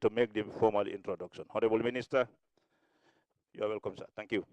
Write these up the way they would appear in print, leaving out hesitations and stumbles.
to make the formal introduction. Honorable Minister, you are welcome, sir. Thank you.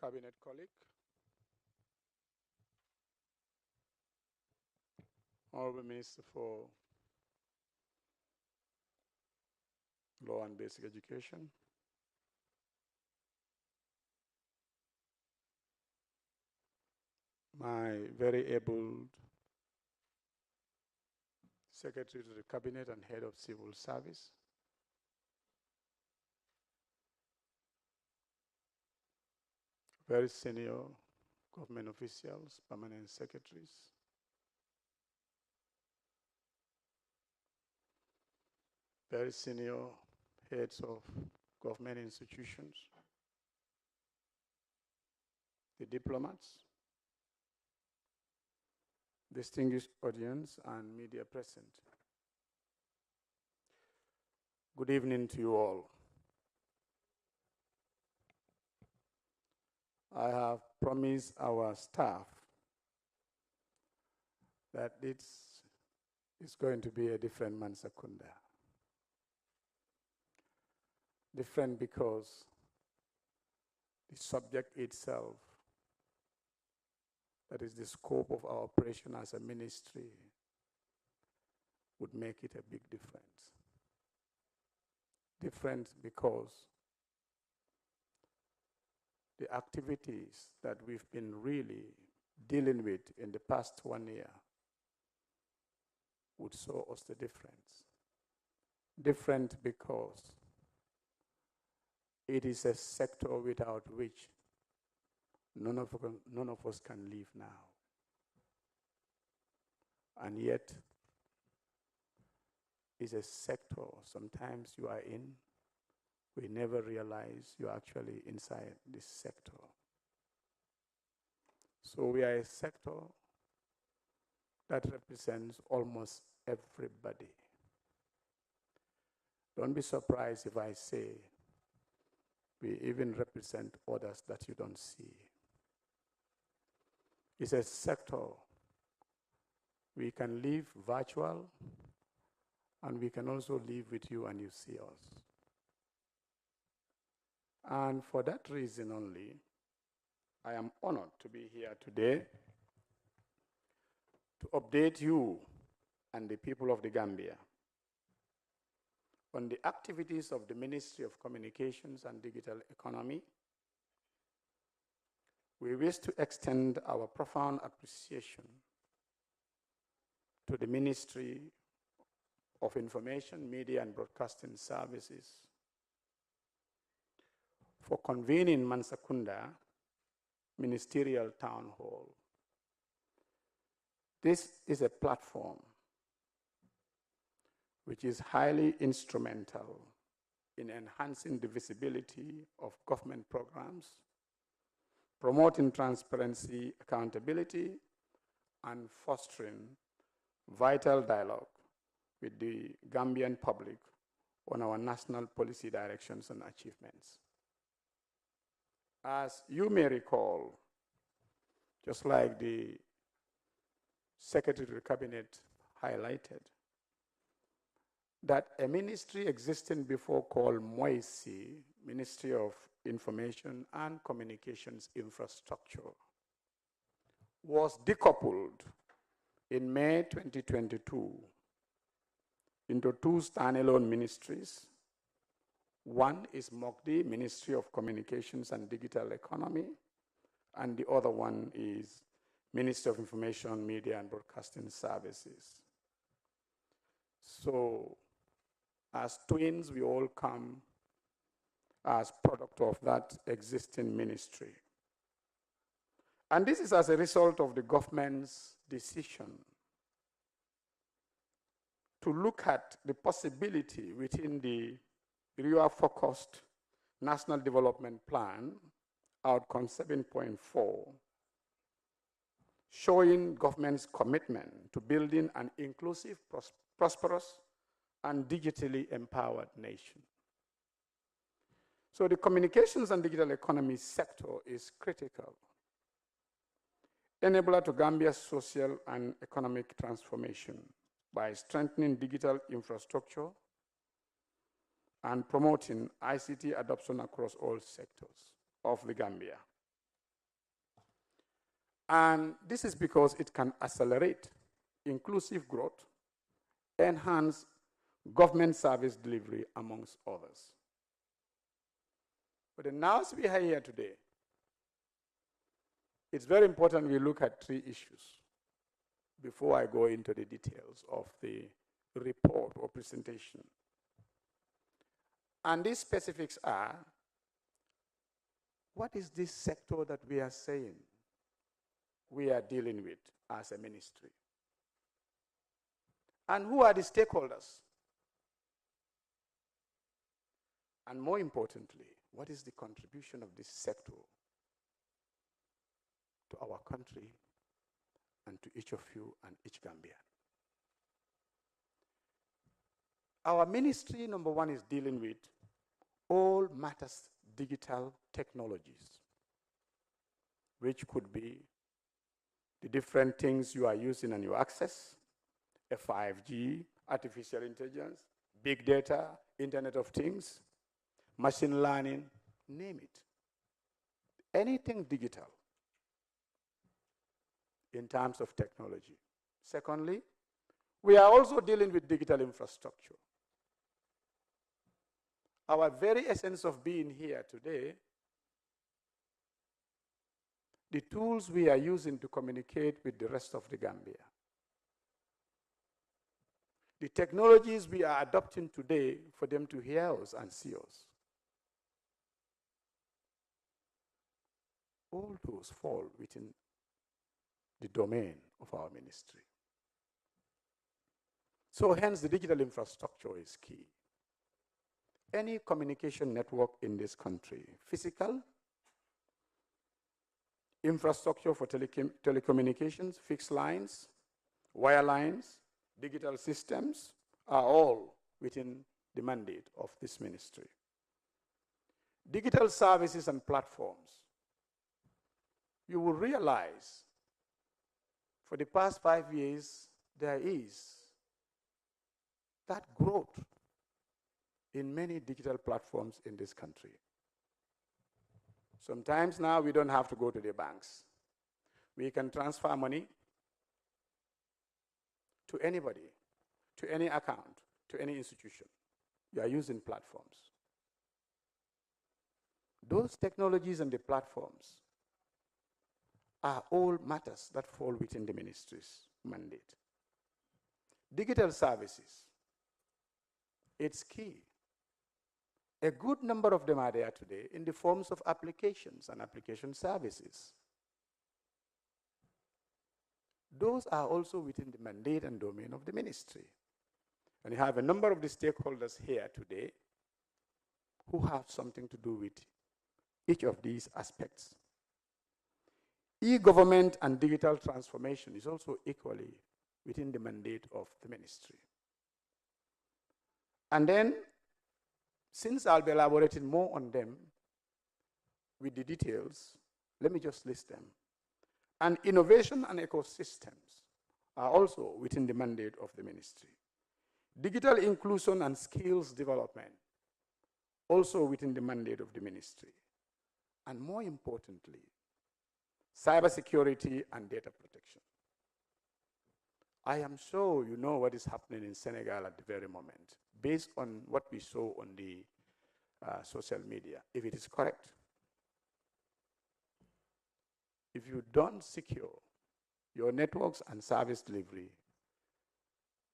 Cabinet colleague, Honorable Minister for Law and Basic Education, my very able Secretary to the Cabinet and Head of Civil Service, very senior government officials, permanent secretaries, very senior heads of government institutions, the diplomats, distinguished audience and media present. Good evening to you all. I have promised our staff that it is going to be a different Mansa Kunda. Different because the subject itself, that is the scope of our operation as a ministry, would make it a big difference. Different because the activities that we've been really dealing with in the past 1 year would show us the difference. Different because it is a sector without which none of us can live now. And yet, it's a sector sometimes you are in, we never realize you're actually inside this sector. So we are a sector that represents almost everybody. Don't be surprised if I say we even represent others that you don't see. It's a sector we can live virtual, and we can also live with you and you see us. And for that reason only, I am honored to be here today to update you and the people of the Gambia on the activities of the Ministry of Communications and Digital Economy. We wish to extend our profound appreciation to the Ministry of Information, Media and Broadcasting Services for convening Mansa Kunda Ministerial Townhall. This is a platform which is highly instrumental in enhancing the visibility of government programs, promoting transparency, accountability, and fostering vital dialogue with the Gambian public on our national policy directions and achievements. As you may recall, just like the Secretary of the Cabinet highlighted, that a ministry existing before called MOISI, Ministry of Information and Communications Infrastructure, was decoupled in May 2022 into two standalone ministries. One is MOCDI, Ministry of Communications and Digital Economy, and the other one is Ministry of Information, Media and Broadcasting Services. So As twins, we all come as product of that existing ministry. And this is as a result of the government's decision to look at the possibility within the Rio-focused National Development Plan, Outcome 7.4, showing government's commitment to building an inclusive, prosperous, and digitally empowered nation. So the communications and digital economy sector is critical, enabler to Gambia's social and economic transformation by strengthening digital infrastructure and promoting ICT adoption across all sectors of the Gambia. And this is because it can accelerate inclusive growth, enhance government service delivery, amongst others. But now as we are here today, it's very important we look at three issues before I go into the details of the report or presentation. And these specifics are, what is this sector that we are saying we are dealing with as a ministry? And who are the stakeholders? And more importantly, what is the contribution of this sector to our country and to each of you and each Gambian? Our ministry, number one, is dealing with all matters digital technologies, which could be the different things you are using and you access, a 5G, artificial intelligence, big data, Internet of Things, machine learning, name it. Anything digital in terms of technology. Secondly, we are also dealing with digital infrastructure. Our very essence of being here today, the tools we are using to communicate with the rest of the Gambia, the technologies we are adopting today for them to hear us and see us, all those fall within the domain of our ministry. So hence the digital infrastructure is key. Any communication network in this country, physical, infrastructure for telecommunications, fixed lines, wire lines, digital systems, are all within the mandate of this ministry. Digital services and platforms. You will realize for the past 5 years, there is that growth in many digital platforms in this country. Sometimes now we don't have to go to the banks. We can transfer money to anybody, to any account, to any institution. You are using platforms. Those technologies and the platforms are all matters that fall within the ministry's mandate. Digital services, it's key. A good number of them are there today in the forms of applications and application services. Those are also within the mandate and domain of the ministry. And you have a number of the stakeholders here today who have something to do with each of these aspects. E-government and digital transformation is also equally within the mandate of the ministry. And then, since I'll be elaborating more on them with the details, let me just list them. And innovation and ecosystems are also within the mandate of the ministry. Digital inclusion and skills development, also within the mandate of the ministry. And more importantly, cybersecurity and data protection. I am sure you know what is happening in Senegal at the very moment, based on what we saw on the social media, if it is correct. If you don't secure your networks and service delivery,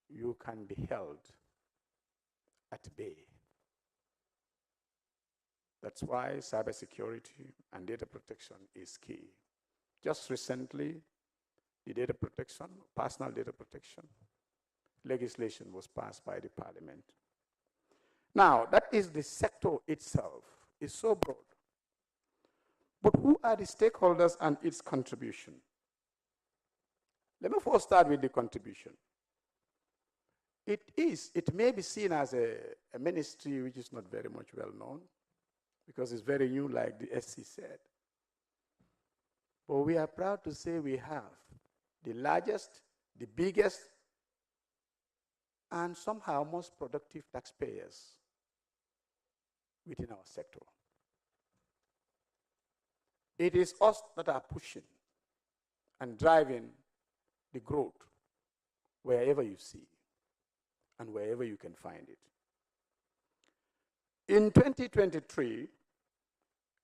you can be held at bay. That's why cybersecurity and data protection is key. Just recently, the data protection, personal data protection legislation was passed by the parliament. Now, that is the sector itself. It's so broad. But who are the stakeholders and its contribution? Let me first start with the contribution. It may be seen as a ministry which is not very much well known because it's very new, like the SC said. But we are proud to say we have the largest, the biggest, and somehow most productive taxpayers within our sector. It is us that are pushing and driving the growth wherever you see and wherever you can find it. In 2023,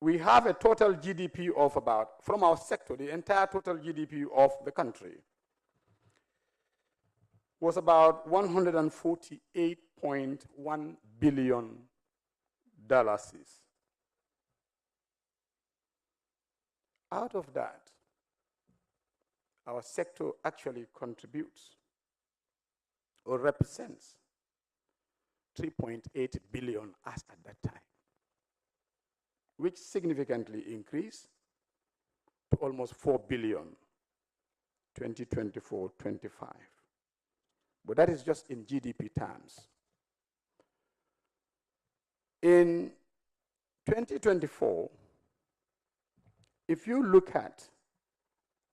we have a total GDP of about, from our sector, the entire total GDP of the country was about $148.1 billion. Out of that, our sector actually contributes or represents 3.8 billion as at that time, which significantly increased to almost 4 billion 2024-25. But that is just in GDP terms. In 2024, if you look at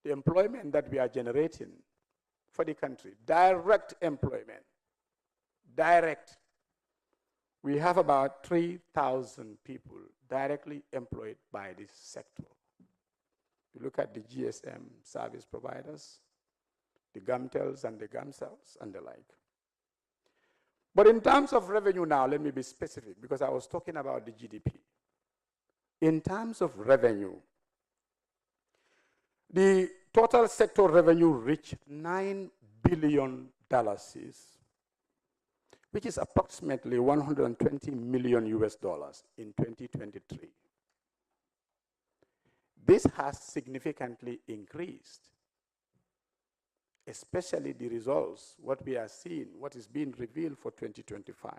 the employment that we are generating for the country, direct employment, we have about 3,000 people directly employed by this sector. You look at the GSM service providers, the GAMTELs and the GAMCELs and the like. But in terms of revenue now, let me be specific because I was talking about the GDP. In terms of revenue, the total sector revenue reached $9 billion, which is approximately 120 million US dollars in 2023. This has significantly increased, especially the results, what we are seeing, what is being revealed for 2025.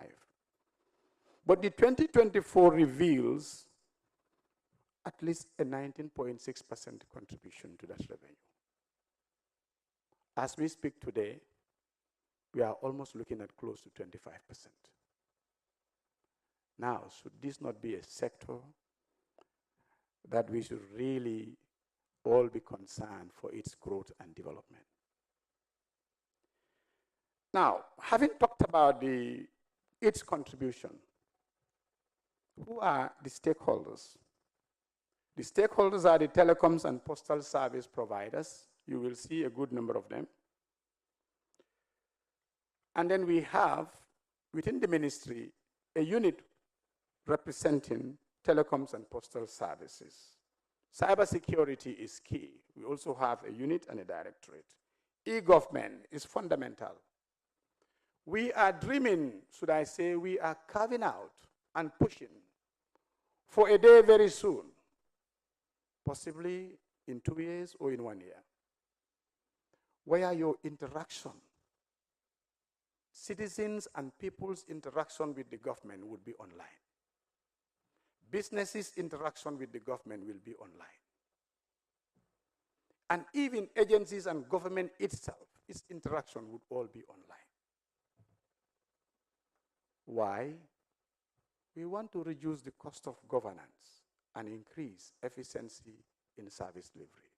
But the 2024 reveals at least a 19.6% contribution to that revenue. As we speak today, we are almost looking at close to 25%. Now, should this not be a sector that we should really all be concerned for its growth and development? Now, having talked about its contribution, who are the stakeholders? The stakeholders are the telecoms and postal service providers. You will see a good number of them. And then we have, within the ministry, a unit representing telecoms and postal services. Cybersecurity is key. We also have a unit and a directorate. E-government is fundamental. We are dreaming, should I say, we are carving out and pushing for a day very soon, possibly in 2 years or in 1 year, where your interaction, citizens and people's interaction with the government would be online. Businesses' interaction with the government will be online. And even agencies and government itself, its interaction would all be online. Why? We want to reduce the cost of governance and increase efficiency in service delivery.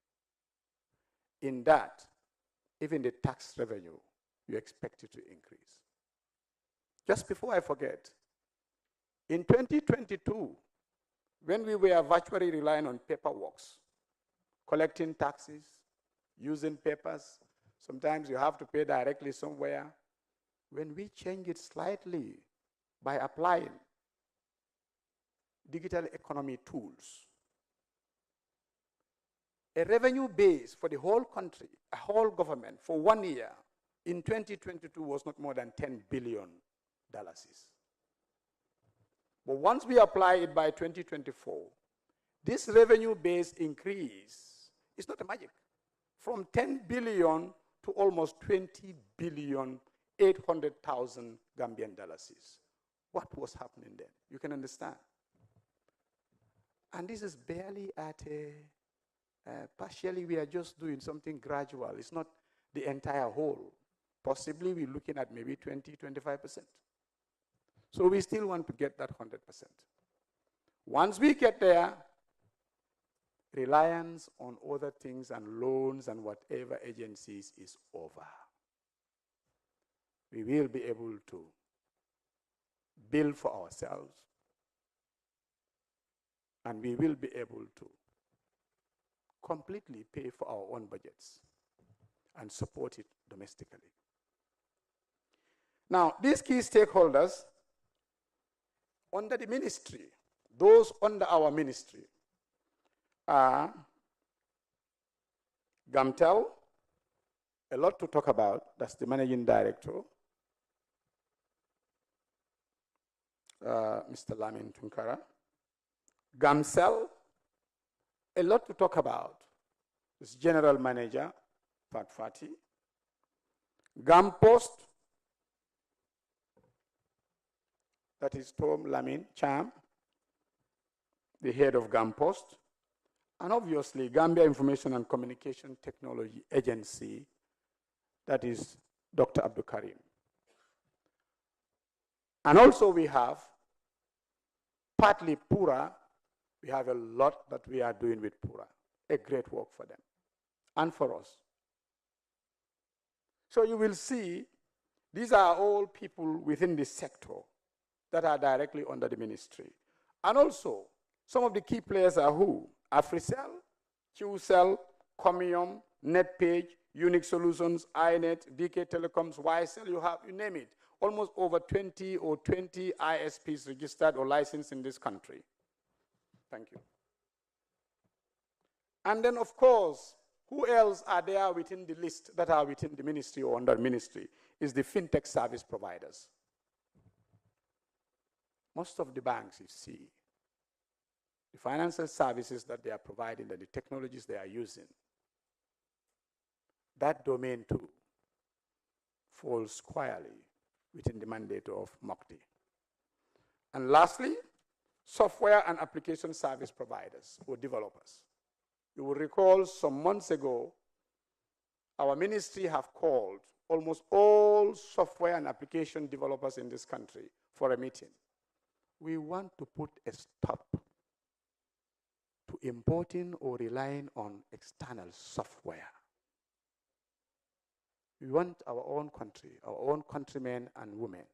In that, even the tax revenue, you expect it to increase. Just before I forget, in 2022, when we were virtually relying on paperwork, collecting taxes, using papers, sometimes you have to pay directly somewhere. When we change it slightly by applying digital economy tools, a revenue base for the whole country, a whole government, for 1 year in 2022 was not more than $10 billion. But once we apply it by 2024, this revenue base increase is not a magic. From 10 billion to almost 20 billion, 800,000 Gambian dollars. What was happening then? You can understand. And this is barely at partially we are just doing something gradual. It's not the entire whole. Possibly we're looking at maybe 20, 25%. So we still want to get that 100%. Once we get there, reliance on other things and loans and whatever agencies is over. We will be able to build for ourselves, and we will be able to completely pay for our own budgets and support it domestically. Now, these key stakeholders under the ministry, those under our ministry, are Gamtel, a lot to talk about, that's the managing director, Mr. Lamin Tunkara. Gamcel, a lot to talk about, this general manager, Pat Fati. Gampost, that is Tom Lamin Cham, the head of Gampost. And obviously, Gambia Information and Communication Technology Agency, that is Dr. Abdul Karim. And also we have partly Pura. We have a lot that we are doing with Pura, a great work for them and for us. So you will see these are all people within this sector that are directly under the ministry. And also, some of the key players are who? AfriCell, QCell, Comium, NetPage, Unique Solutions, iNet, DK Telecoms, YCell, you name it. Almost over 20 ISPs registered or licensed in this country. Thank you. And then, of course, who else are there within the list that are within the ministry or under ministry is the fintech service providers. Most of the banks, you see, the financial services that they are providing and the technologies they are using, that domain too falls squarely within the mandate of MOCTI. And lastly, software and application service providers or developers. You will recall some months ago, our ministry have called almost all software and application developers in this country for a meeting. We want to put a stop to importing or relying on external software. We want our own country, our own countrymen and women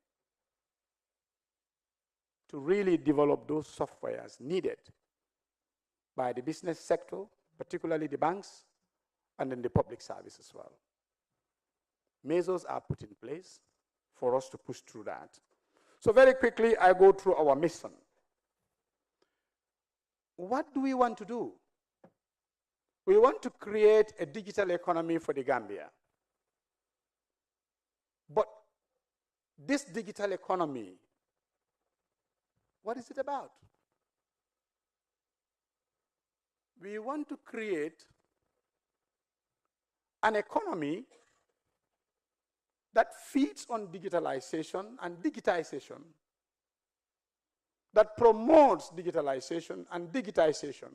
to really develop those softwares needed by the business sector, particularly the banks, and then the public service as well. Measures are put in place for us to push through that. So very quickly, I go through our mission. What do we want to do? We want to create a digital economy for the Gambia. But this digital economy, what is it about? We want to create an economy that feeds on digitalization and digitization, that promotes digitalization and digitization,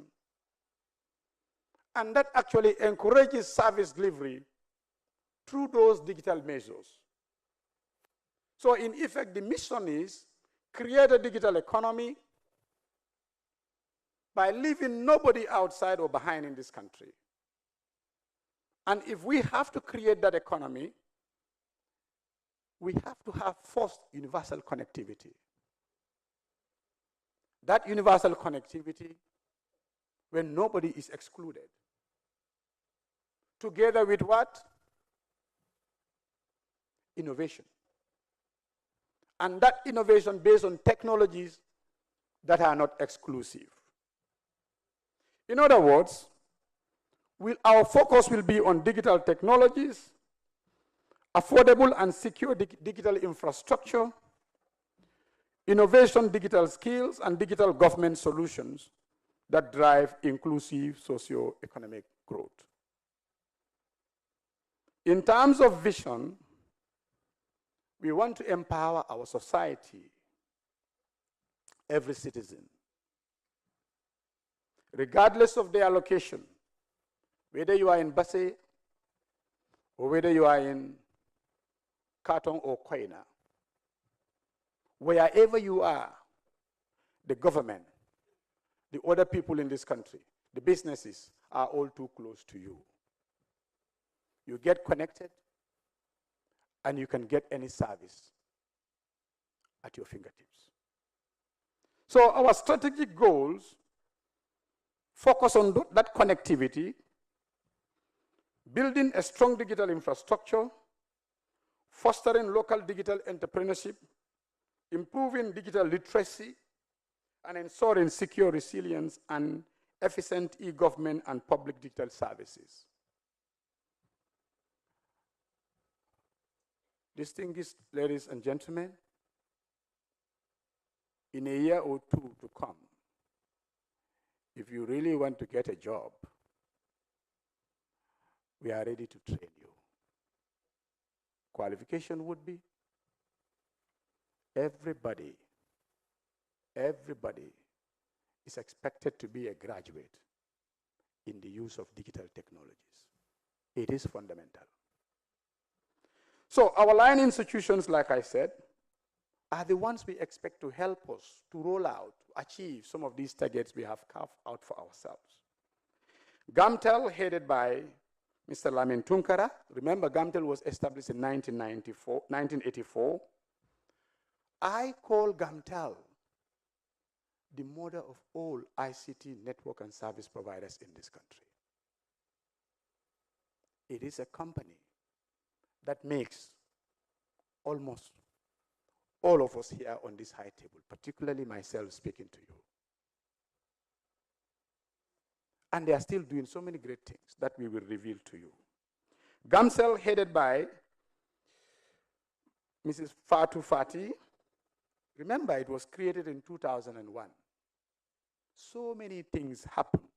and that actually encourages service delivery through those digital measures. So in effect, the mission is create a digital economy by leaving nobody outside or behind in this country. And if we have to create that economy, we have to have first universal connectivity. That universal connectivity when nobody is excluded. Together with what? Innovation. And that innovation based on technologies that are not exclusive. In other words, our focus will be on digital technologies, affordable and secure digital infrastructure, innovation, digital skills, and digital government solutions that drive inclusive socio-economic growth. In terms of vision, we want to empower our society, every citizen, regardless of their location, whether you are in Basse or whether you are in Katong or Koina, wherever you are, the government, the other people in this country, the businesses are all too close to you. You get connected and you can get any service at your fingertips. So our strategic goals focus on that connectivity, building a strong digital infrastructure, fostering local digital entrepreneurship, improving digital literacy, and ensuring secure resilience and efficient e-government and public digital services. Distinguished ladies and gentlemen, in a year or two to come, if you really want to get a job, we are ready to train you. Qualification would be everybody is expected to be a graduate in the use of digital technologies. It is fundamental. So our line institutions, like I said, are the ones we expect to help us to roll out, achieve some of these targets we have carved out for ourselves. GAMTEL, headed by Mr. Lamin Tunkara. Remember, GAMTEL was established in 1984. I call GAMTEL the mother of all ICT network and service providers in this country. It is a company that makes almost all of us here on this high table, particularly myself speaking to you. And they are still doing so many great things that we will reveal to you. GAMCEL, headed by Mrs. Fatu Fati. Remember, it was created in 2001. So many things happen.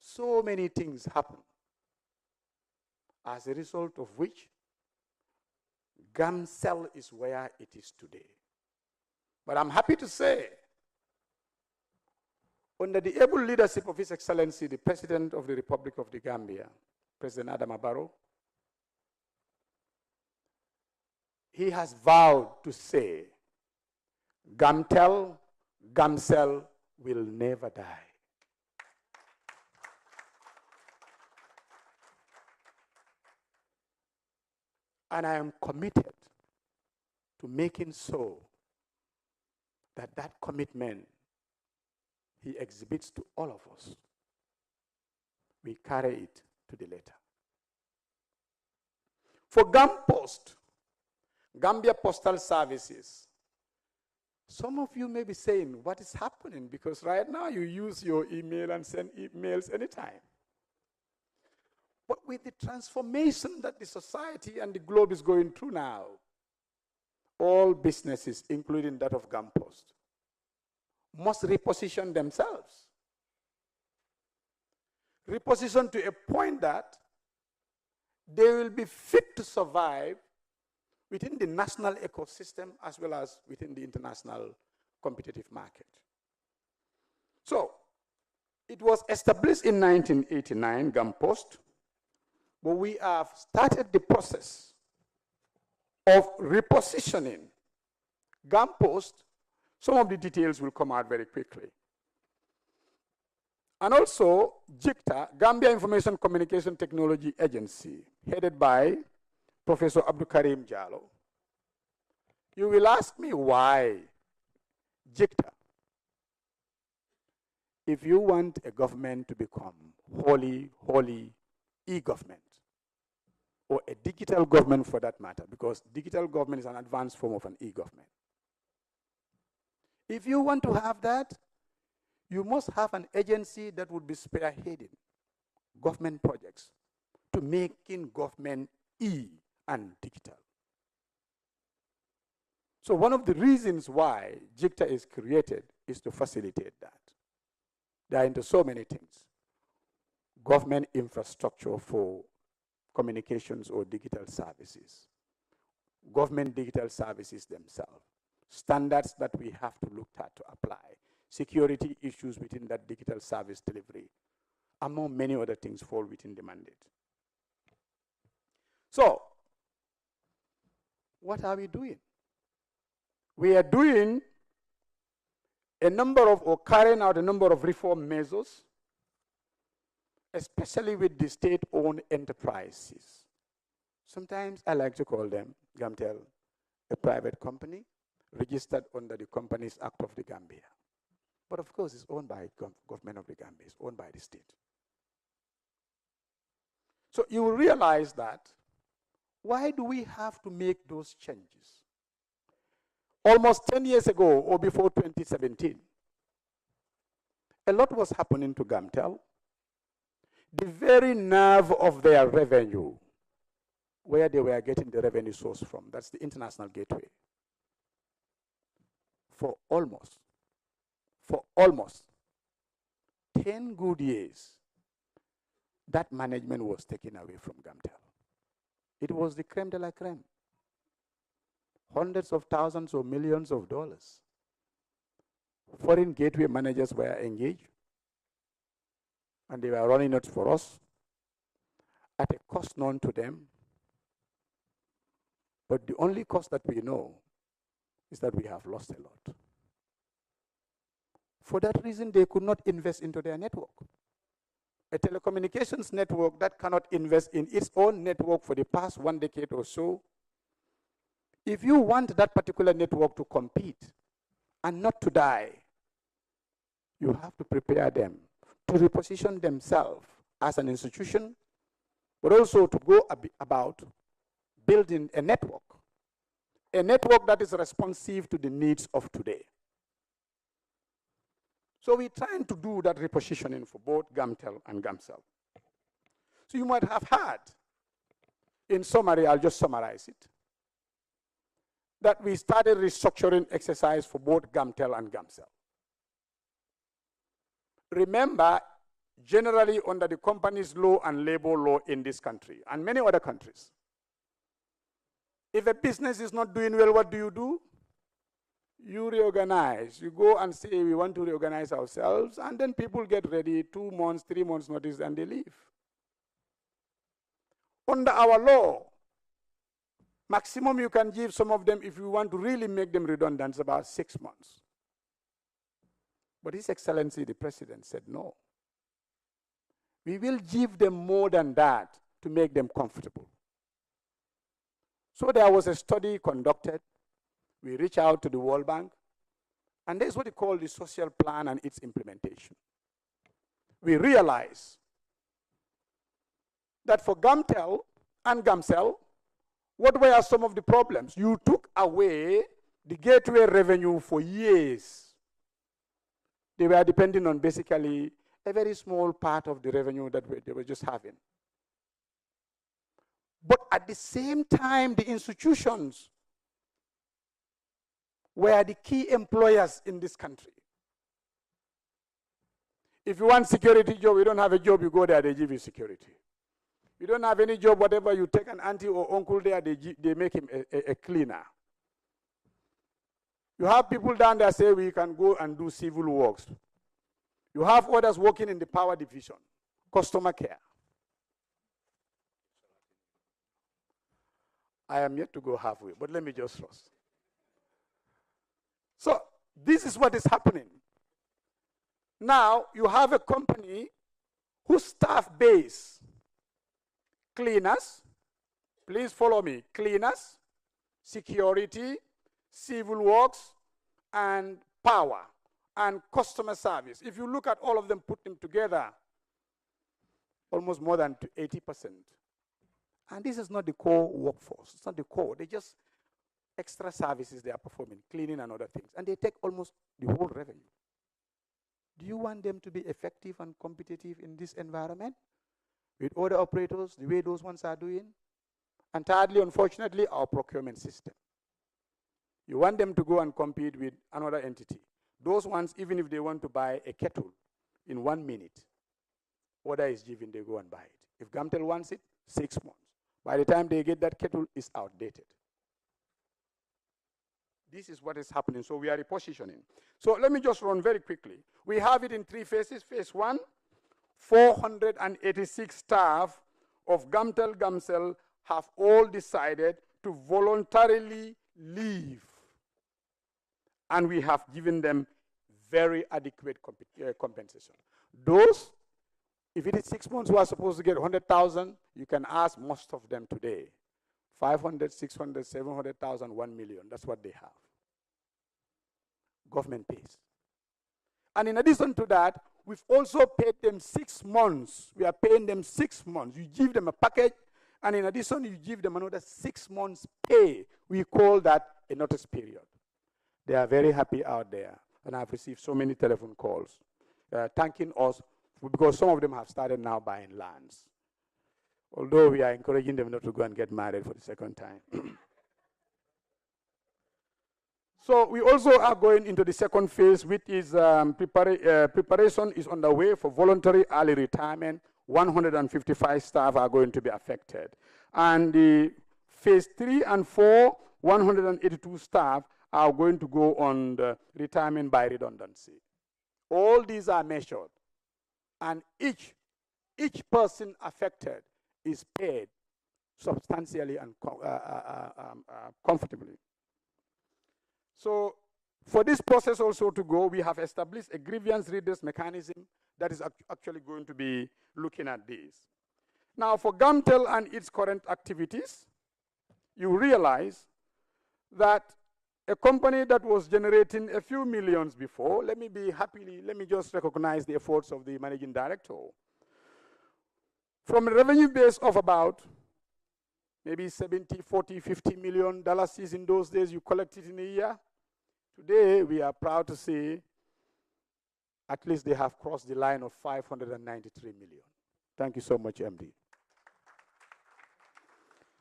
So many things happen. As a result of which, GAMCEL is where it is today. But I'm happy to say, under the able leadership of His Excellency, the President of the Republic of the Gambia, President Adama Barrow, he has vowed to say, GAMCEL will never die. And I am committed to making so that that commitment he exhibits to all of us, we carry it to the letter. For GAMPost, Gambia Postal Services, some of you may be saying, what is happening? Because right now you use your email and send emails anytime. But with the transformation that the society and the globe is going through now, all businesses, including that of GAMPost, must reposition themselves. Reposition to a point that they will be fit to survive within the national ecosystem as well as within the international competitive market. So, it was established in 1989, GAMPost, but we have started the process of repositioning GAMPost. Some of the details will come out very quickly. And also, GICTA, Gambia Information Communication Technology Agency, headed by Professor Abdul Karim Jallo. You will ask me why GICTA? If you want a government to become wholly e-government, or a digital government for that matter, because digital government is an advanced form of an e-government. If you want to have that, you must have an agency that would be spearheading government projects to making government e and digital. So one of the reasons why JICTA is created is to facilitate that. They are into so many things. Government infrastructure for communications or digital services, government digital services themselves, standards that we have to look at to apply, security issues within that digital service delivery, among many other things fall within the mandate. So, what are we doing? We are doing a number of, or carrying out a number of reform measures, especially with the state-owned enterprises. Sometimes I like to call them, Gamtel, a private company registered under the Companies Act of the Gambia. But of course, it's owned by government of the Gambia, it's owned by the state. So you will realize that, why do we have to make those changes? Almost 10 years ago, or before 2017, a lot was happening to Gamtel. The very nerve of their revenue, where they were getting the revenue source from, that's the international gateway. For almost 10 good years, that management was taken away from Gamtel. It was the creme de la creme. Hundreds of thousands or millions of dollars. Foreign gateway managers were engaged, and they were running it for us at a cost known to them. But the only cost that we know is that we have lost a lot. For that reason, they could not invest into their network. A telecommunications network that cannot invest in its own network for the past 1 decade or so, if you want that particular network to compete and not to die, you have to prepare them to reposition themselves as an institution, but also to go about building a network that is responsive to the needs of today. So we're trying to do that repositioning for both Gamtel and Gamcell. So you might have heard, in summary, I'll just summarize it, that we started restructuring exercise for both Gamtel and Gamcell. Remember, generally under the companies law and labor law in this country and many other countries, if a business is not doing well, what do? You reorganize. You go and say, we want to reorganize ourselves, and then people get ready, 2 months, 3 months notice, and they leave. Under our law, maximum you can give some of them, if you want to really make them redundant, is about 6 months. But His Excellency, the President, said no. We will give them more than that to make them comfortable. So there was a study conducted. We reached out to the World Bank, and there's what we call the social plan and its implementation. We realized that for Gamtel and Gamcell, what were some of the problems? You took away the gateway revenue for years. They were depending on basically a very small part of the revenue that they were just having. But at the same time, the institutions were the key employers in this country. If you want security job, you don't have a job, you go there, they give you security. You don't have any job, whatever, you take an auntie or uncle there, they make him a cleaner. You have people down there say we can go and do civil works. You have others working in the power division, customer care. I am yet to go halfway, but let me just trust. So this is what is happening. Now you have a company whose staff base, cleaners, please follow me, cleaners, security, civil works, and power, and customer service. If you look at all of them, put them together, almost more than 80%. And this is not the core workforce. It's not the core. They just extra services they are performing, cleaning and other things. And they take almost the whole revenue. Do you want them to be effective and competitive in this environment with other operators, the way those ones are doing? And thirdly, unfortunately, our procurement system. You want them to go and compete with another entity. Those ones, even if they want to buy a kettle in 1 minute, order is given, they go and buy it. If Gamtel wants it, 6 months. By the time they get that kettle, it's outdated. This is what is happening. So we are repositioning. So let me just run very quickly. We have it in 3 phases. Phase 1, 486 staff of Gamtel Gamcel have all decided to voluntarily leave. And we have given them very adequate compensation. Those, if it is 6 months who are supposed to get 100,000, you can ask most of them today. 500, 600, 700,000, 1 million. That's what they have. Government pays. And in addition to that, we've also paid them 6 months. We are paying them 6 months. You give them a package, and in addition, you give them another 6 months pay. We call that a notice period. They are very happy out there, and I've received so many telephone calls thanking us because some of them have started now buying lands. Although we are encouraging them not to go and get married for the second time. So we also are going into the second phase, which is preparation is underway for voluntary early retirement. 155 staff are going to be affected. And the phase 3 and 4, 182 staff are going to go on the retirement by redundancy. All these are measured. And each person affected is paid substantially and comfortably. So for this process also to go, we have established a grievance redress mechanism that is actually going to be looking at this. Now for Gamtel and its current activities, you realize that a company that was generating a few millions before, let me just recognize the efforts of the managing director. From a revenue base of about maybe 70, 40, 50 million dollars in those days you collected in a year. Today, we are proud to say at least they have crossed the line of 593 million. Thank you so much, MD.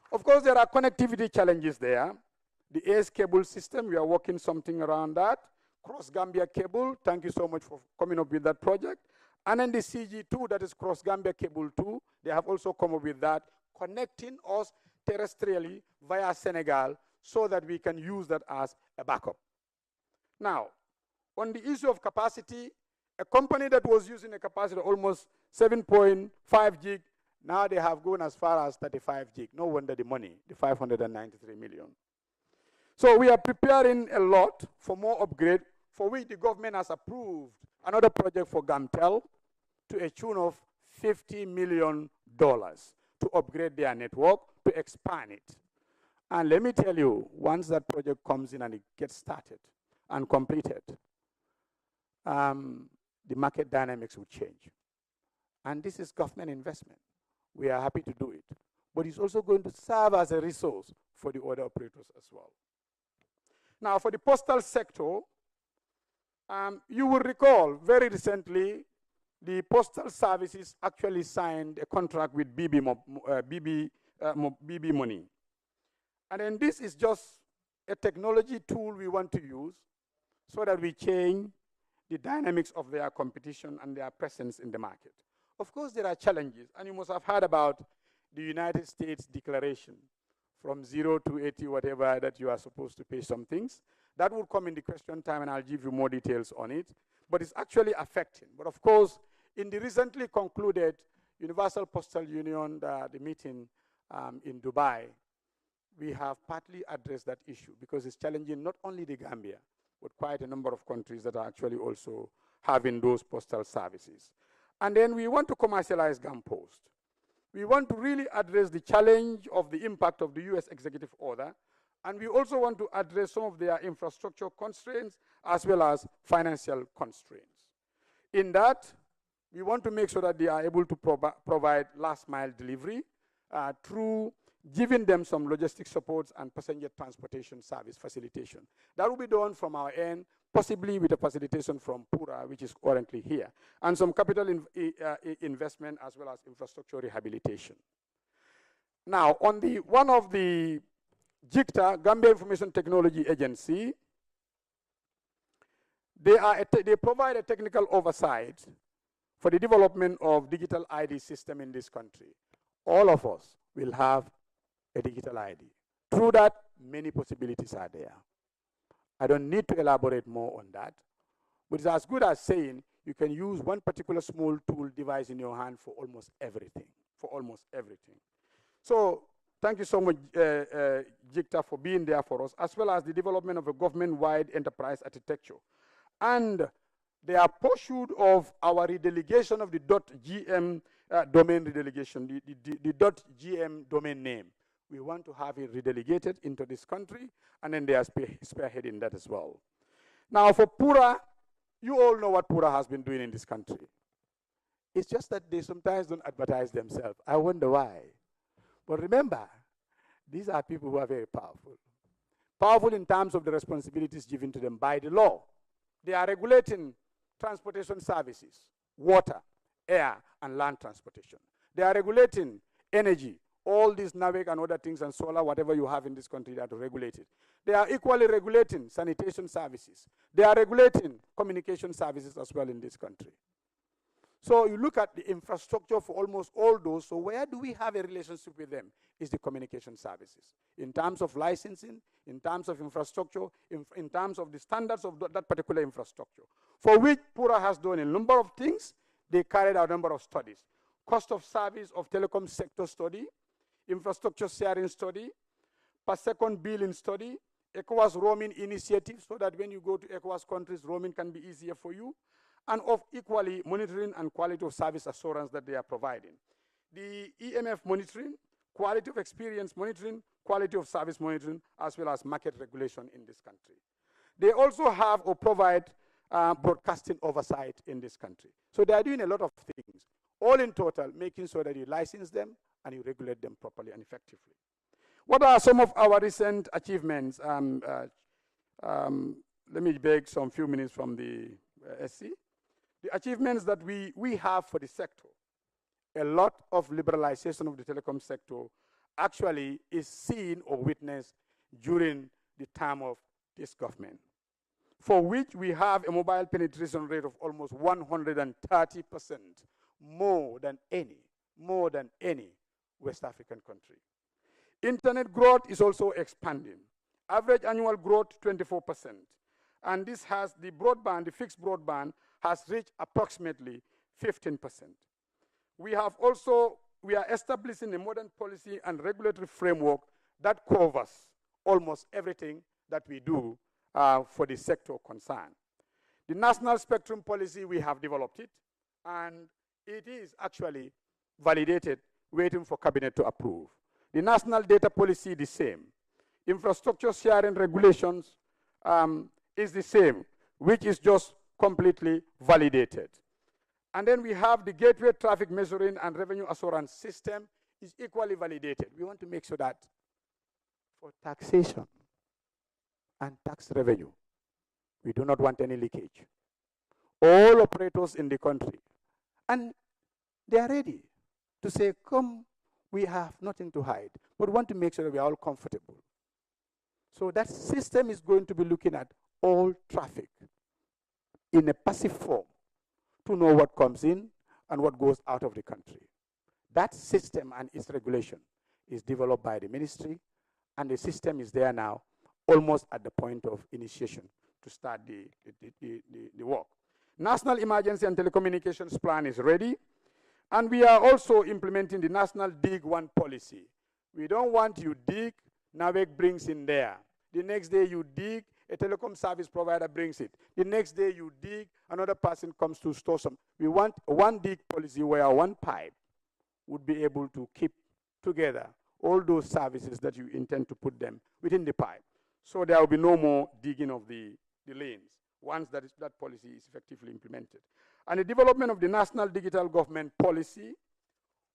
Of course, there are connectivity challenges there. The ACE cable system, we are working something around that. Cross Gambia cable, thank you so much for coming up with that project. And then the CG2, that is Cross Gambia cable 2, they have also come up with that, connecting us terrestrially via Senegal so that we can use that as a backup. Now, on the issue of capacity, a company that was using a capacity of almost 7.5 gig, now they have gone as far as 35 gig. No wonder the money, the 593 million. So we are preparing a lot for more upgrade, for which the government has approved another project for Gamtel to a tune of $50 million to upgrade their network, to expand it. And let me tell you, once that project comes in and it gets started and completed, the market dynamics will change. And this is government investment. We are happy to do it. But it's also going to serve as a resource for the other operators as well. Now, for the postal sector, you will recall very recently, the postal services actually signed a contract with BB Money. And then this is just a technology tool we want to use so that we change the dynamics of their competition and their presence in the market. Of course, there are challenges, and you must have heard about the United States declaration from 0 to 80, whatever, that you are supposed to pay some things. That will come in the question time, and I'll give you more details on it. But it's actually affecting. But of course, in the recently concluded Universal Postal Union, the meeting in Dubai, we have partly addressed that issue because it's challenging not only the Gambia, but quite a number of countries that are actually also having those postal services. And then we want to commercialize GamPost. We want to really address the challenge of the impact of the US executive order, and we also want to address some of their infrastructure constraints as well as financial constraints. In that, we want to make sure that they are able to provide last mile delivery through giving them some logistic supports and passenger transportation service facilitation. That will be done from our end, possibly with a facilitation from Pura, which is currently here, and some capital investment as well as infrastructure rehabilitation. Now, on one of the GICTA, Gambia Information Technology Agency, they provide a technical oversight for the development of digital ID system in this country. All of us will have a digital ID. Through that, many possibilities are there. I don't need to elaborate more on that, but it's as good as saying you can use one particular small tool device in your hand for almost everything, So thank you so much, GICTA, for being there for us, as well as the development of a government-wide enterprise architecture. And their pursuit of our redelegation of the .gm domain redelegation, the .gm domain name. We want to have it redelegated into this country, and then they are spearheading that as well. Now for Pura, you all know what Pura has been doing in this country. It's just that they sometimes don't advertise themselves. I wonder why. But remember, these are people who are very powerful. Powerful in terms of the responsibilities given to them by the law. They are regulating transportation services, water, air, and land transportation. They are regulating energy, all these NAVIC and other things, and solar, whatever you have in this country, they are regulated. They are equally regulating sanitation services. They are regulating communication services as well in this country. So you look at the infrastructure for almost all those, so where do we have a relationship with them? Is the communication services. In terms of licensing, in terms of infrastructure, in terms of the standards of that particular infrastructure, for which Pura has done a number of things. They carried out a number of studies. Cost of service of telecom sector study, infrastructure sharing study, per second billing study, ECOWAS roaming initiative, so that when you go to ECOWAS countries, roaming can be easier for you, and of equally monitoring and quality of service assurance that they are providing. The EMF monitoring, quality of experience monitoring, quality of service monitoring, as well as market regulation in this country. They also have or provide broadcasting oversight in this country. So they are doing a lot of things, all in total, making sure that you license them and you regulate them properly and effectively. What are some of our recent achievements? Let me beg some few minutes from the SC. The achievements that we have for the sector, a lot of liberalization of the telecom sector actually is seen or witnessed during the time of this government, for which we have a mobile penetration rate of almost 130%, more than any West African country. Internet growth is also expanding. Average annual growth 24%. And this has the broadband, the fixed broadband, has reached approximately 15%. We are establishing a modern policy and regulatory framework that covers almost everything that we do for the sector concerned. The national spectrum policy, we have developed it, and it is actually validated, waiting for cabinet to approve. The national data policy, the same. Infrastructure sharing regulations is the same, which is just completely validated. And then we have the gateway traffic measuring and revenue assurance system is equally validated. We want to make sure that for taxation and tax revenue, we do not want any leakage. All operators in the country, and they are ready to say, come, we have nothing to hide, but we want to make sure that we are all comfortable. So that system is going to be looking at all traffic in a passive form to know what comes in and what goes out of the country. That system and its regulation is developed by the ministry, and the system is there now, almost at the point of initiation to start the work. National Emergency and Telecommunications Plan is ready, and we are also implementing the National Dig One policy. We don't want you dig, NAVEC brings in there. The next day you dig, a telecom service provider brings it. The next day you dig, another person comes to store some. We want one dig policy where one pipe would be able to keep together all those services that you intend to put them within the pipe. So there will be no more digging of the lanes once that policy is effectively implemented. And the development of the National Digital Government Policy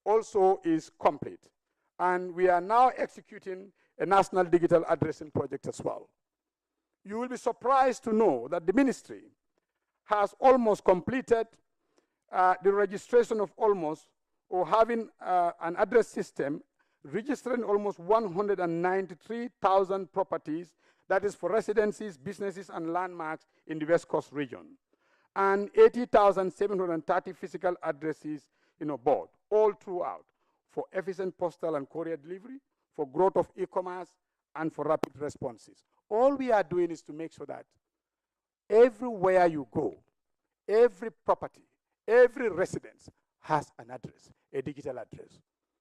also is complete. And we are now executing a National Digital Addressing Project as well. You will be surprised to know that the ministry has almost completed the registration of almost, or having an address system registering almost 193,000 properties, that is for residencies, businesses, and landmarks in the West Coast region, and 80,730 physical addresses board, all throughout, for efficient postal and courier delivery, for growth of e-commerce, and for rapid responses. All we are doing is to make sure that everywhere you go, every property, every residence has an address, a digital address,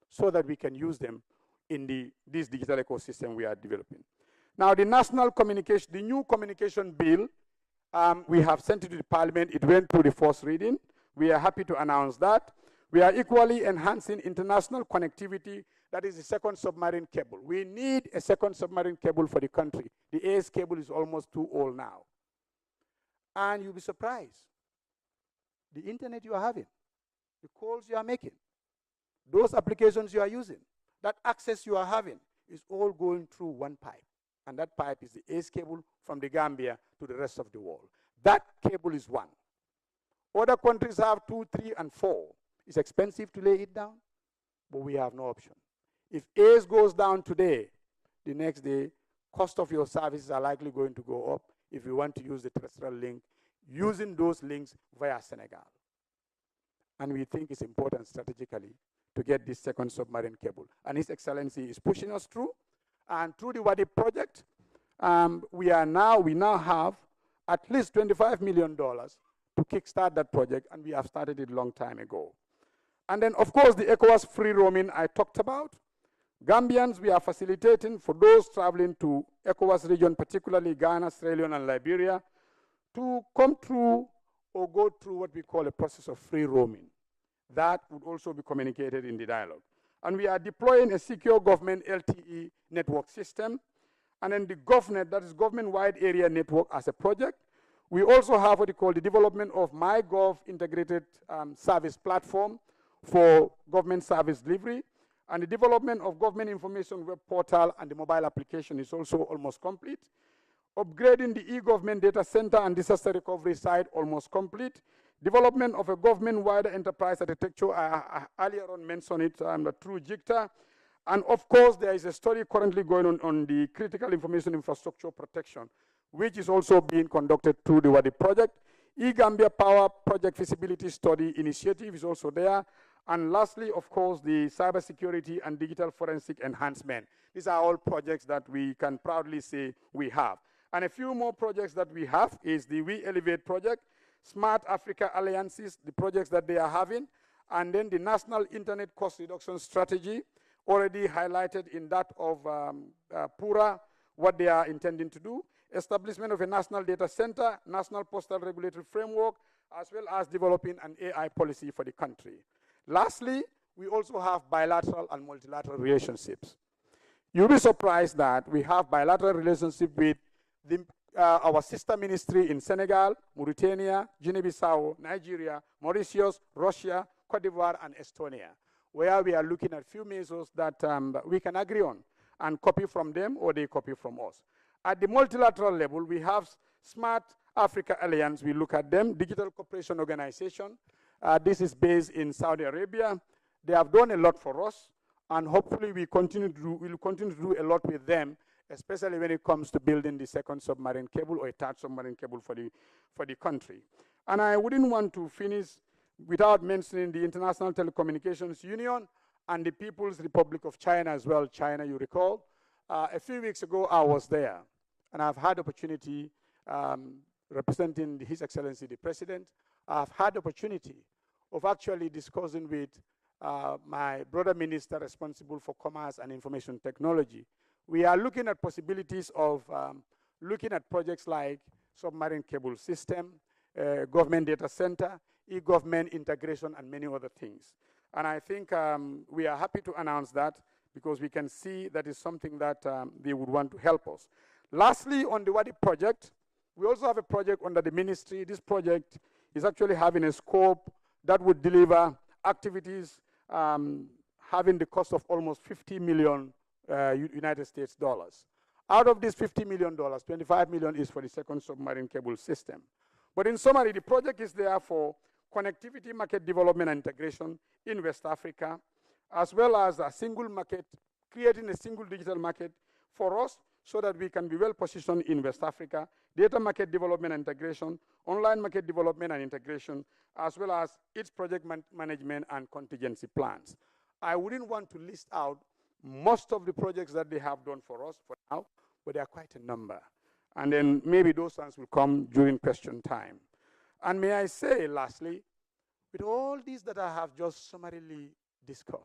so that we can use them in this digital ecosystem we are developing. Now, the national communication, the new communication bill, we have sent it to the Parliament. It went through the first reading. We are happy to announce that. We are equally enhancing international connectivity. That is the second submarine cable. We need a second submarine cable for the country. The ACE cable is almost too old now. And you'll be surprised. The internet you are having, the calls you are making, those applications you are using, that access you are having is all going through one pipe. And that pipe is the ACE cable from the Gambia to the rest of the world. That cable is one. Other countries have 2, 3, and 4. It's expensive to lay it down, but we have no option. If ACE goes down today, the next day, cost of your services are likely going to go up if you want to use the terrestrial link, using those links via Senegal. And we think it's important strategically to get this second submarine cable. And His Excellency is pushing us through. And through the Wadi project, we now have at least $25 million to kickstart that project, and we have started it a long time ago. And then, of course, the ECOWAS free roaming I talked about. Gambians, we are facilitating for those traveling to ECOWAS region, particularly Ghana, Sierra Leone, and Liberia, to come through or go through what we call a process of free roaming. That would also be communicated in the dialogue. And we are deploying a secure government LTE network system. And then the GovNet, that is government-wide area network, as a project. We also have what we call the development of MyGov integrated service platform for government service delivery. And the development of government information web portal and the mobile application is also almost complete. Upgrading the e-government data center and disaster recovery site, almost complete. Development of a government-wide enterprise architecture, I earlier on mentioned it through JICTA. And of course, there is a study currently going on the critical information infrastructure protection, which is also being conducted through the WADI project. E-Gambia Power Project Feasibility Study Initiative is also there. And lastly, of course, the cybersecurity and digital forensic enhancement. These are all projects that we can proudly say we have. And a few more projects that we have is the We Elevate project, Smart Africa Alliances, the projects that they are having, and then the National Internet Cost Reduction Strategy, already highlighted in that of PURA, what they are intending to do, establishment of a national data center, national postal regulatory framework, as well as developing an AI policy for the country. Lastly, we also have bilateral and multilateral relationships. You'll be surprised that we have bilateral relationship with our sister ministry in Senegal, Mauritania, Guinea-Bissau, Nigeria, Mauritius, Russia, Cote d'Ivoire, and Estonia, where we are looking at few measures that we can agree on and copy from them or they copy from us. At the multilateral level, we have Smart Africa Alliance. We look at them, Digital Cooperation Organization. This is based in Saudi Arabia. They have done a lot for us, and hopefully we'll continue to do a lot with them, especially when it comes to building the second submarine cable or a third submarine cable for the country. And I wouldn't want to finish without mentioning the International Telecommunications Union and the People's Republic of China as well. China, you recall. A few weeks ago, I was there, and I've had opportunity representing His Excellency the President. I've had opportunity of actually discussing with my brother minister responsible for commerce and information technology. We are looking at possibilities of looking at projects like submarine cable system, government data center, e-government integration, and many other things. And I think we are happy to announce that because we can see that is something that they would want to help us. Lastly, on the WADI project, we also have a project under the ministry. This project is actually having a scope that would deliver activities having the cost of almost $50 million United States dollars. Out of this $50 million, $25 million is for the second submarine cable system. But in summary, the project is there for connectivity, market development, and integration in West Africa, as well as a single market creating a single digital market for us so that we can be well positioned in West Africa, data market development and integration, online market development and integration, as well as its project management and contingency plans. I wouldn't want to list out most of the projects that they have done for us for now, but there are quite a number. And then maybe those ones will come during question time. And may I say, lastly, with all these that I have just summarily discussed,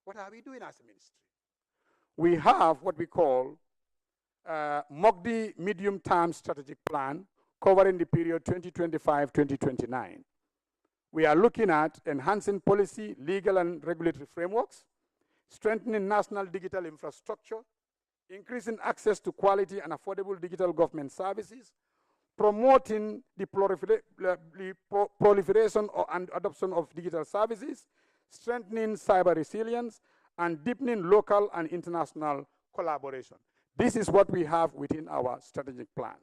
what are we doing as a ministry? We have what we call MOGDI Medium-Term Strategic Plan covering the period 2025-2029. We are looking at enhancing policy, legal and regulatory frameworks, strengthening national digital infrastructure, increasing access to quality and affordable digital government services, promoting the proliferation and adoption of digital services, strengthening cyber resilience, and deepening local and international collaboration. This is what we have within our strategic plan.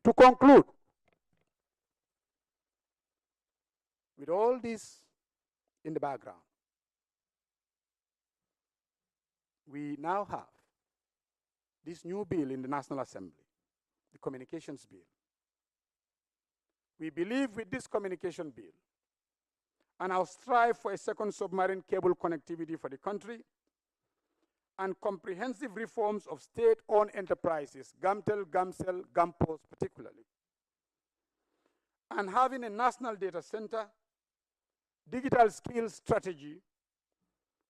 To conclude, with all this in the background, we now have this new bill in the National Assembly, the Communications Bill. We believe with this communication bill, and I'll strive for a second submarine cable connectivity for the country, and comprehensive reforms of state-owned enterprises, GAMTEL, GAMCEL, GAMPOS particularly, and having a national data center, digital skills strategy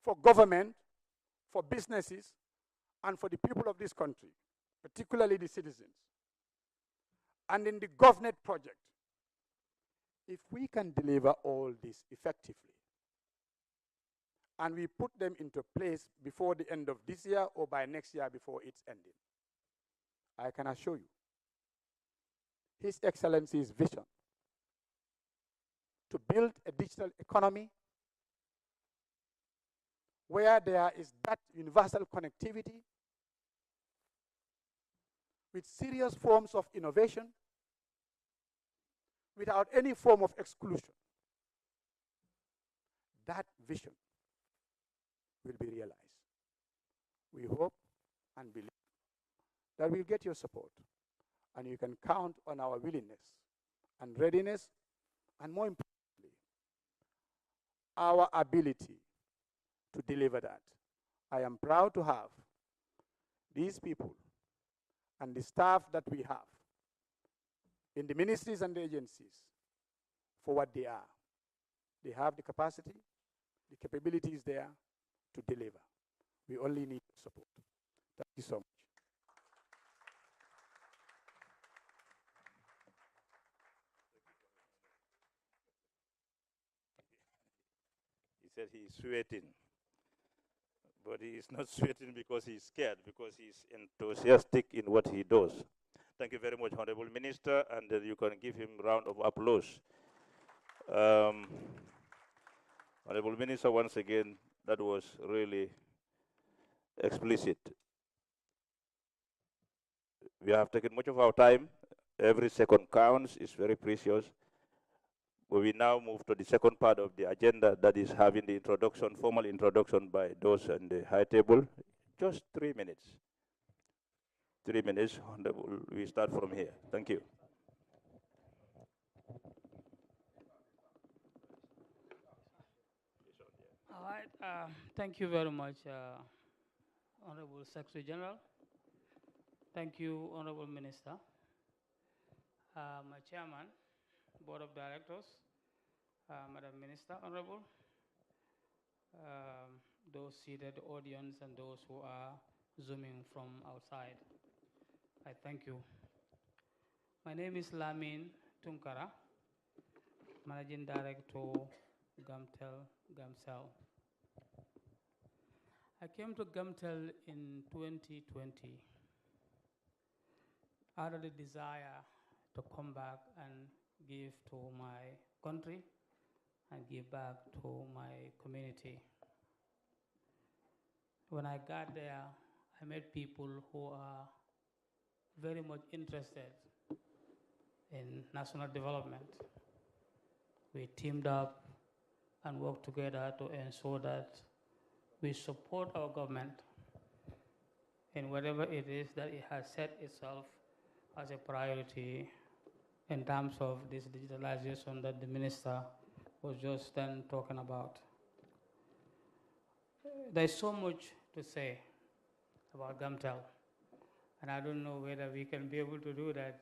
for government, for businesses, and for the people of this country, particularly the citizens. And in the GovNet project, if we can deliver all this effectively, and we put them into place before the end of this year or by next year before it's ending, I can assure you, His Excellency's vision to build a digital economy where there is that universal connectivity with serious forms of innovation without any form of exclusion. That vision will be realized. We hope and believe that we'll get your support, and you can count on our willingness and readiness, and more importantly, our ability to deliver that. I am proud to have these people and the staff that we have in the ministries and the agencies for what they are. They have the capacity, the capabilities there to deliver. We only need support. Thank you so much. He said he's sweating, but he is not sweating because he's scared, because he's enthusiastic in what he does. Thank you very much, Honorable Minister, and you can give him a round of applause. Honorable Minister, once again, that was really explicit. We have taken much of our time. Every second counts, is very precious. But we now move to the second part of the agenda, that is having the introduction, formal introduction by those on the high table. Just 3 minutes. 3 minutes, we start from here. Thank you. All right, thank you very much, Honorable Secretary General. Thank you, Honorable Minister. My Chairman, Board of Directors, Madam Minister, Honorable, those seated audience and those who are zooming from outside. I thank you. My name is Lamin Tunkara, Managing Director, GAMTEL, GAMCEL. I came to GAMTEL in 2020 out of the desire to come back and give to my country and give back to my community. When I got there, I met people who are very much interested in national development. We teamed up and worked together to ensure that we support our government in whatever it is that it has set itself as a priority in terms of this digitalization that the minister was just then talking about. There's so much to say about Gamtel, and I don't know whether we can be able to do that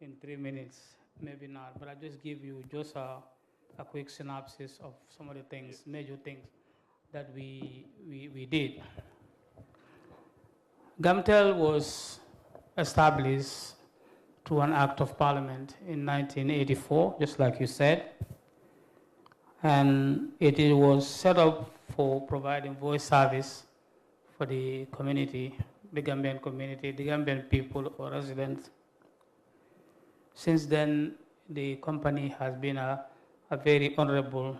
in 3 minutes, maybe not, but I'll just give you just a quick synopsis of some of the things, major things that we did. Gamtel was established through an act of parliament in 1984, just like you said, and it was set up for providing voice service for the community, the Gambian community, the Gambian people or residents. Since then, the company has been a very honorable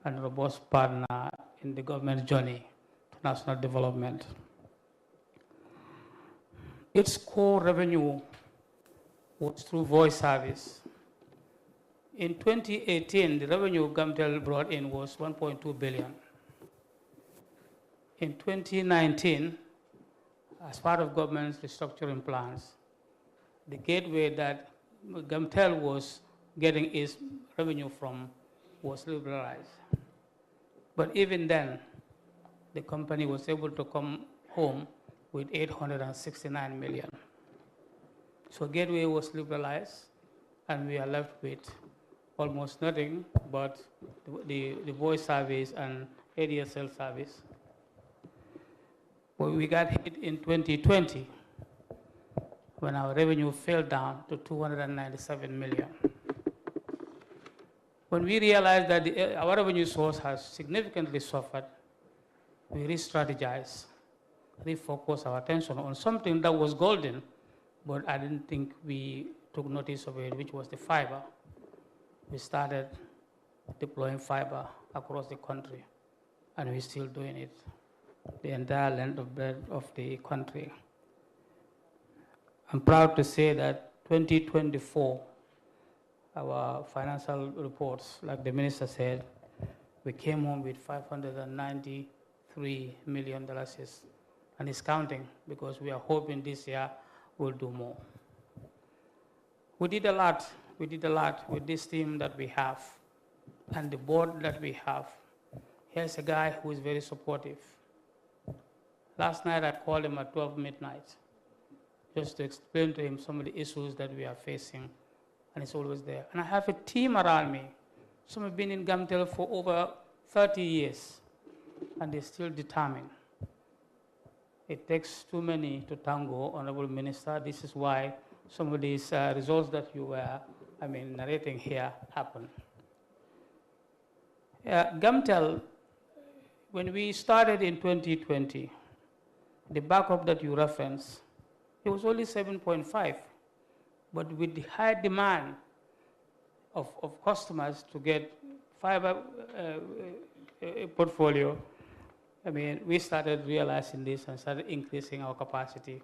and robust partner in the government's journey to national development. Its core revenue was through voice service. In 2018, the revenue Gamtel brought in was 1.2 billion. In 2019, as part of government's restructuring plans, the gateway that Gamtel was getting its revenue from was liberalized. But even then, the company was able to come home with 869 million. So gateway was liberalized, and we are left with almost nothing but the voice service and ADSL service. But we got hit in 2020 when our revenue fell down to 297 million. When we realized that our revenue source has significantly suffered, we re-strategized, refocused our attention on something that was golden, but I didn't think we took notice of it, which was the fiber. We started deploying fiber across the country, and we're still doing it, the entire length of breadth of the country. I'm proud to say that 2024, our financial reports, like the minister said, we came home with $593 million, and it's counting because we are hoping this year we'll do more. We did a lot with this team that we have and the board that we have. Here's a guy who is very supportive. Last night I called him at 12 midnight just to explain to him some of the issues that we are facing, and he's always there. And I have a team around me. Some have been in Gamtel for over 30 years, and they're still determined. It takes too many to tango, Honorable Minister. This is why some of these results that you were, narrating here happen. Gamtel, when we started in 2020, the backup that you referenced, it was only 7.5, but with the high demand of customers to get fiber portfolio, we started realizing this and started increasing our capacity.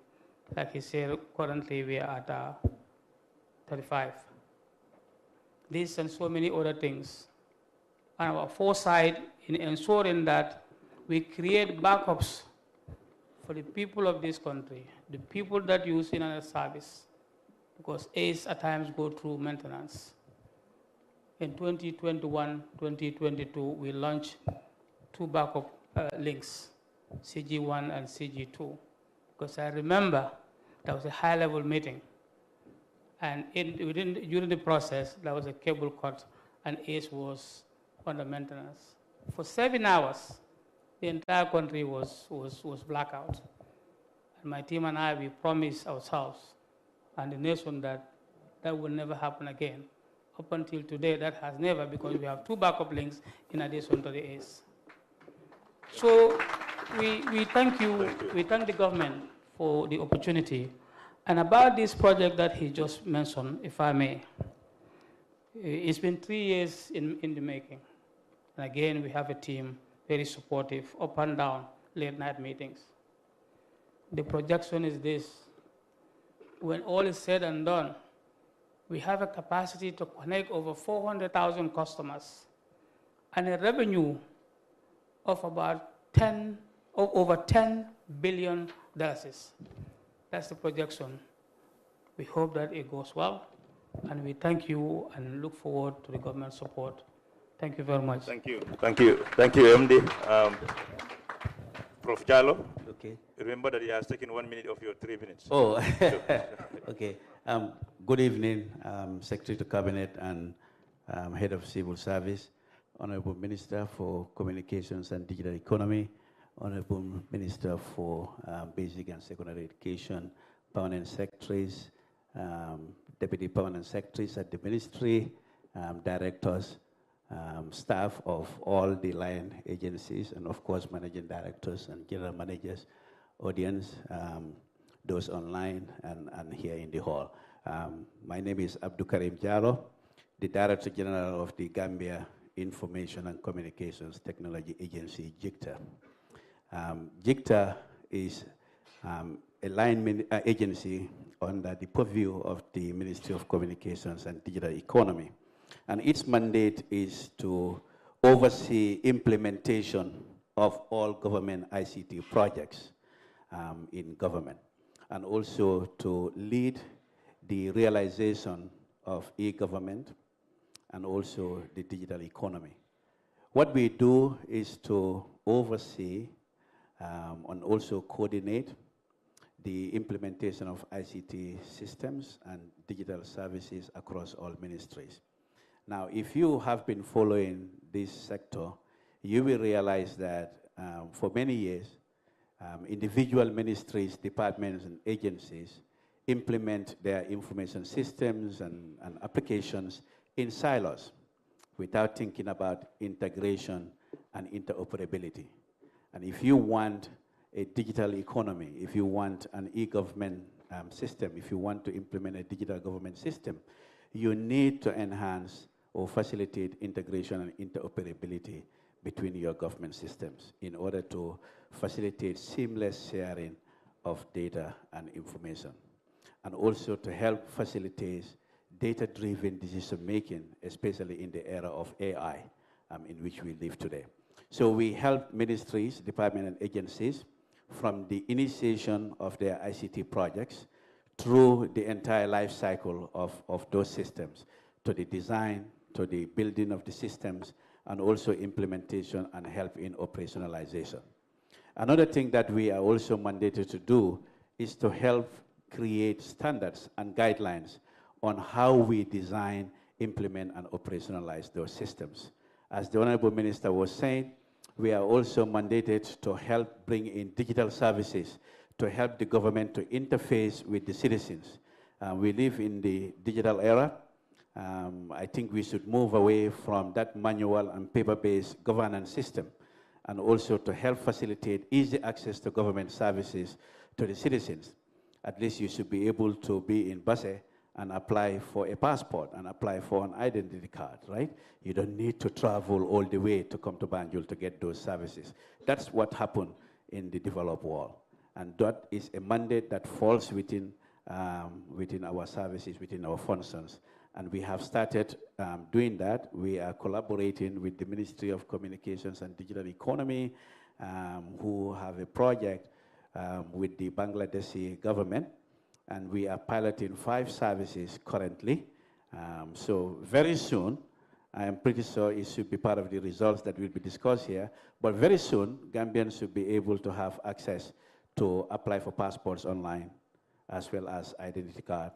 Like he said, currently we are at 35. This and so many other things. And our foresight in ensuring that we create backups for the people of this country, the people that use internet service, because ACE at times go through maintenance. In 2021, 2022, we launched 2 backup links, CG1 and CG2, because I remember there was a high-level meeting, and during the process, there was a cable cut, and ACE was under maintenance. For 7 hours, the entire country was blackout. And my team and I, we promised ourselves and the nation that will never happen again. Up until today, that has never, because we have 2 backup links in addition to the ACE. So we thank you, we thank the government for the opportunity. And about this project that he just mentioned, if I may, it's been 3 years in the making. And again, we have a team very supportive, up and down, late night meetings. The projection is this: when all is said and done, we have a capacity to connect over 400,000 customers and a revenue of about $10 of over $10 billion. That's the projection. We hope that it goes well, and we thank you and look forward to the government support. Thank you very much. Thank you. Thank you. Thank you, MD. Prof. Jalo. Okay. Remember that he has taken 1 minute of your 3 minutes. Oh, okay. Good evening, Secretary to Cabinet and Head of Civil Service, Honorable Minister for Communications and Digital Economy, Honorable Minister for Basic and Secondary Education, Permanent Secretaries, Deputy Permanent Secretaries at the Ministry, Directors, staff of all the line agencies, and of course, Managing Directors and General Managers, audience, those online and here in the hall. My name is Abdul Karim Jalo, the Director General of the Gambia Information and Communications Technology Agency, GICTA. GICTA is a line agency under the purview of the Ministry of Communications and Digital Economy. And its mandate is to oversee implementation of all government ICT projects in government, and also to lead the realization of e-government and also the digital economy. What we do is to oversee and also coordinate the implementation of ICT systems and digital services across all ministries. Now, if you have been following this sector, you will realize that for many years, individual ministries, departments, and agencies implement their information systems and applications in silos without thinking about integration and interoperability. And if you want a digital economy, if you want an e-government system, if you want to implement a digital government system, you need to enhance or facilitate integration and interoperability between your government systems in order to facilitate seamless sharing of data and information, and also to help facilitate data-driven decision-making, especially in the era of AI in which we live today. So we help ministries, departments, and agencies from the initiation of their ICT projects through the entire life cycle of those systems, to the design, to the building of the systems, and also implementation and help in operationalization. Another thing that we are also mandated to do is to help create standards and guidelines on how we design, implement, and operationalize those systems. As the Honorable Minister was saying, we are also mandated to help bring in digital services to help the government to interface with the citizens. We live in the digital era. I think we should move away from that manual and paper-based governance system, and also to help facilitate easy access to government services to the citizens. At least you should be able to be in Basse and apply for a passport and apply for an identity card, right? You don't need to travel all the way to come to Banjul to get those services. That's what happened in the developed world. And that is a mandate that falls within our services, within our functions. And we have started doing that. We are collaborating with the Ministry of Communications and Digital Economy, who have a project with the Bangladeshi government. And we are piloting 5 services currently. So very soon, I am pretty sure it should be part of the results that will be discussed here, but very soon, Gambians should be able to have access to apply for passports online, as well as identity card,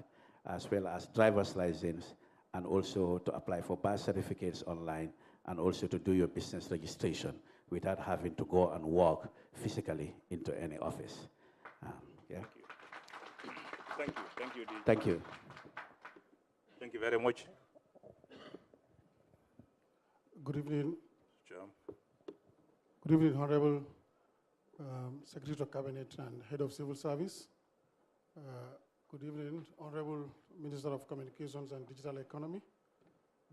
as well as driver's license, and also to apply for birth certificates online, and also to do your business registration without having to go and walk physically into any office. Yeah. Thank you. Thank you. Thank you. Thank you very much. Good evening. Sure. Good evening, Honorable Secretary of Cabinet and Head of Civil Service. Good evening, Honorable Minister of Communications and Digital Economy,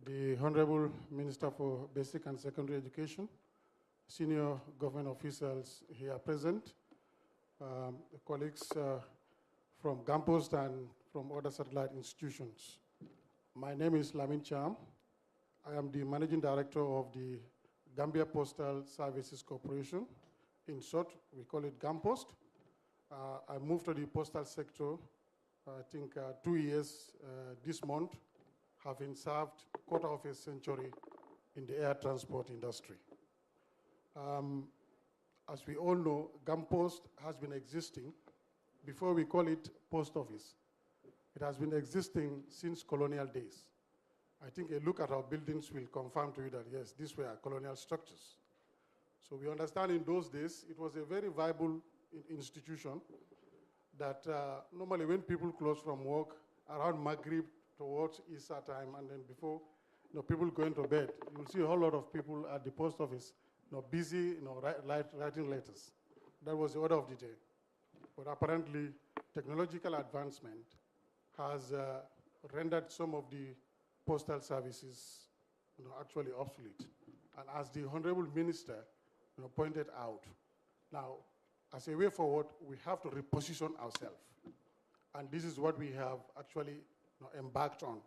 the Honorable Minister for Basic and Secondary Education, senior government officials here present, the colleagues from Gampost and from other satellite institutions. My name is Lamin Cham. I am the Managing Director of the Gambia Postal Services Corporation, In short, we call it GAMPost. I moved to the postal sector, I think 2 years this month, having served quarter of a century in the air transport industry. As we all know, GAMPost has been existing before we call it post office. It has been existing since colonial days. I think a look at our buildings will confirm to you that, yes, these were colonial structures. So we understand in those days, it was a very viable institution that normally when people close from work around Maghrib towards Isa time and then before people going to bed, you'll see a whole lot of people at the post office busy writing letters. That was the order of the day. But apparently, technological advancement has rendered some of the postal services actually obsolete. And as the Honorable Minister pointed out, now, as a way forward, we have to reposition ourselves. And this is what we have actually embarked on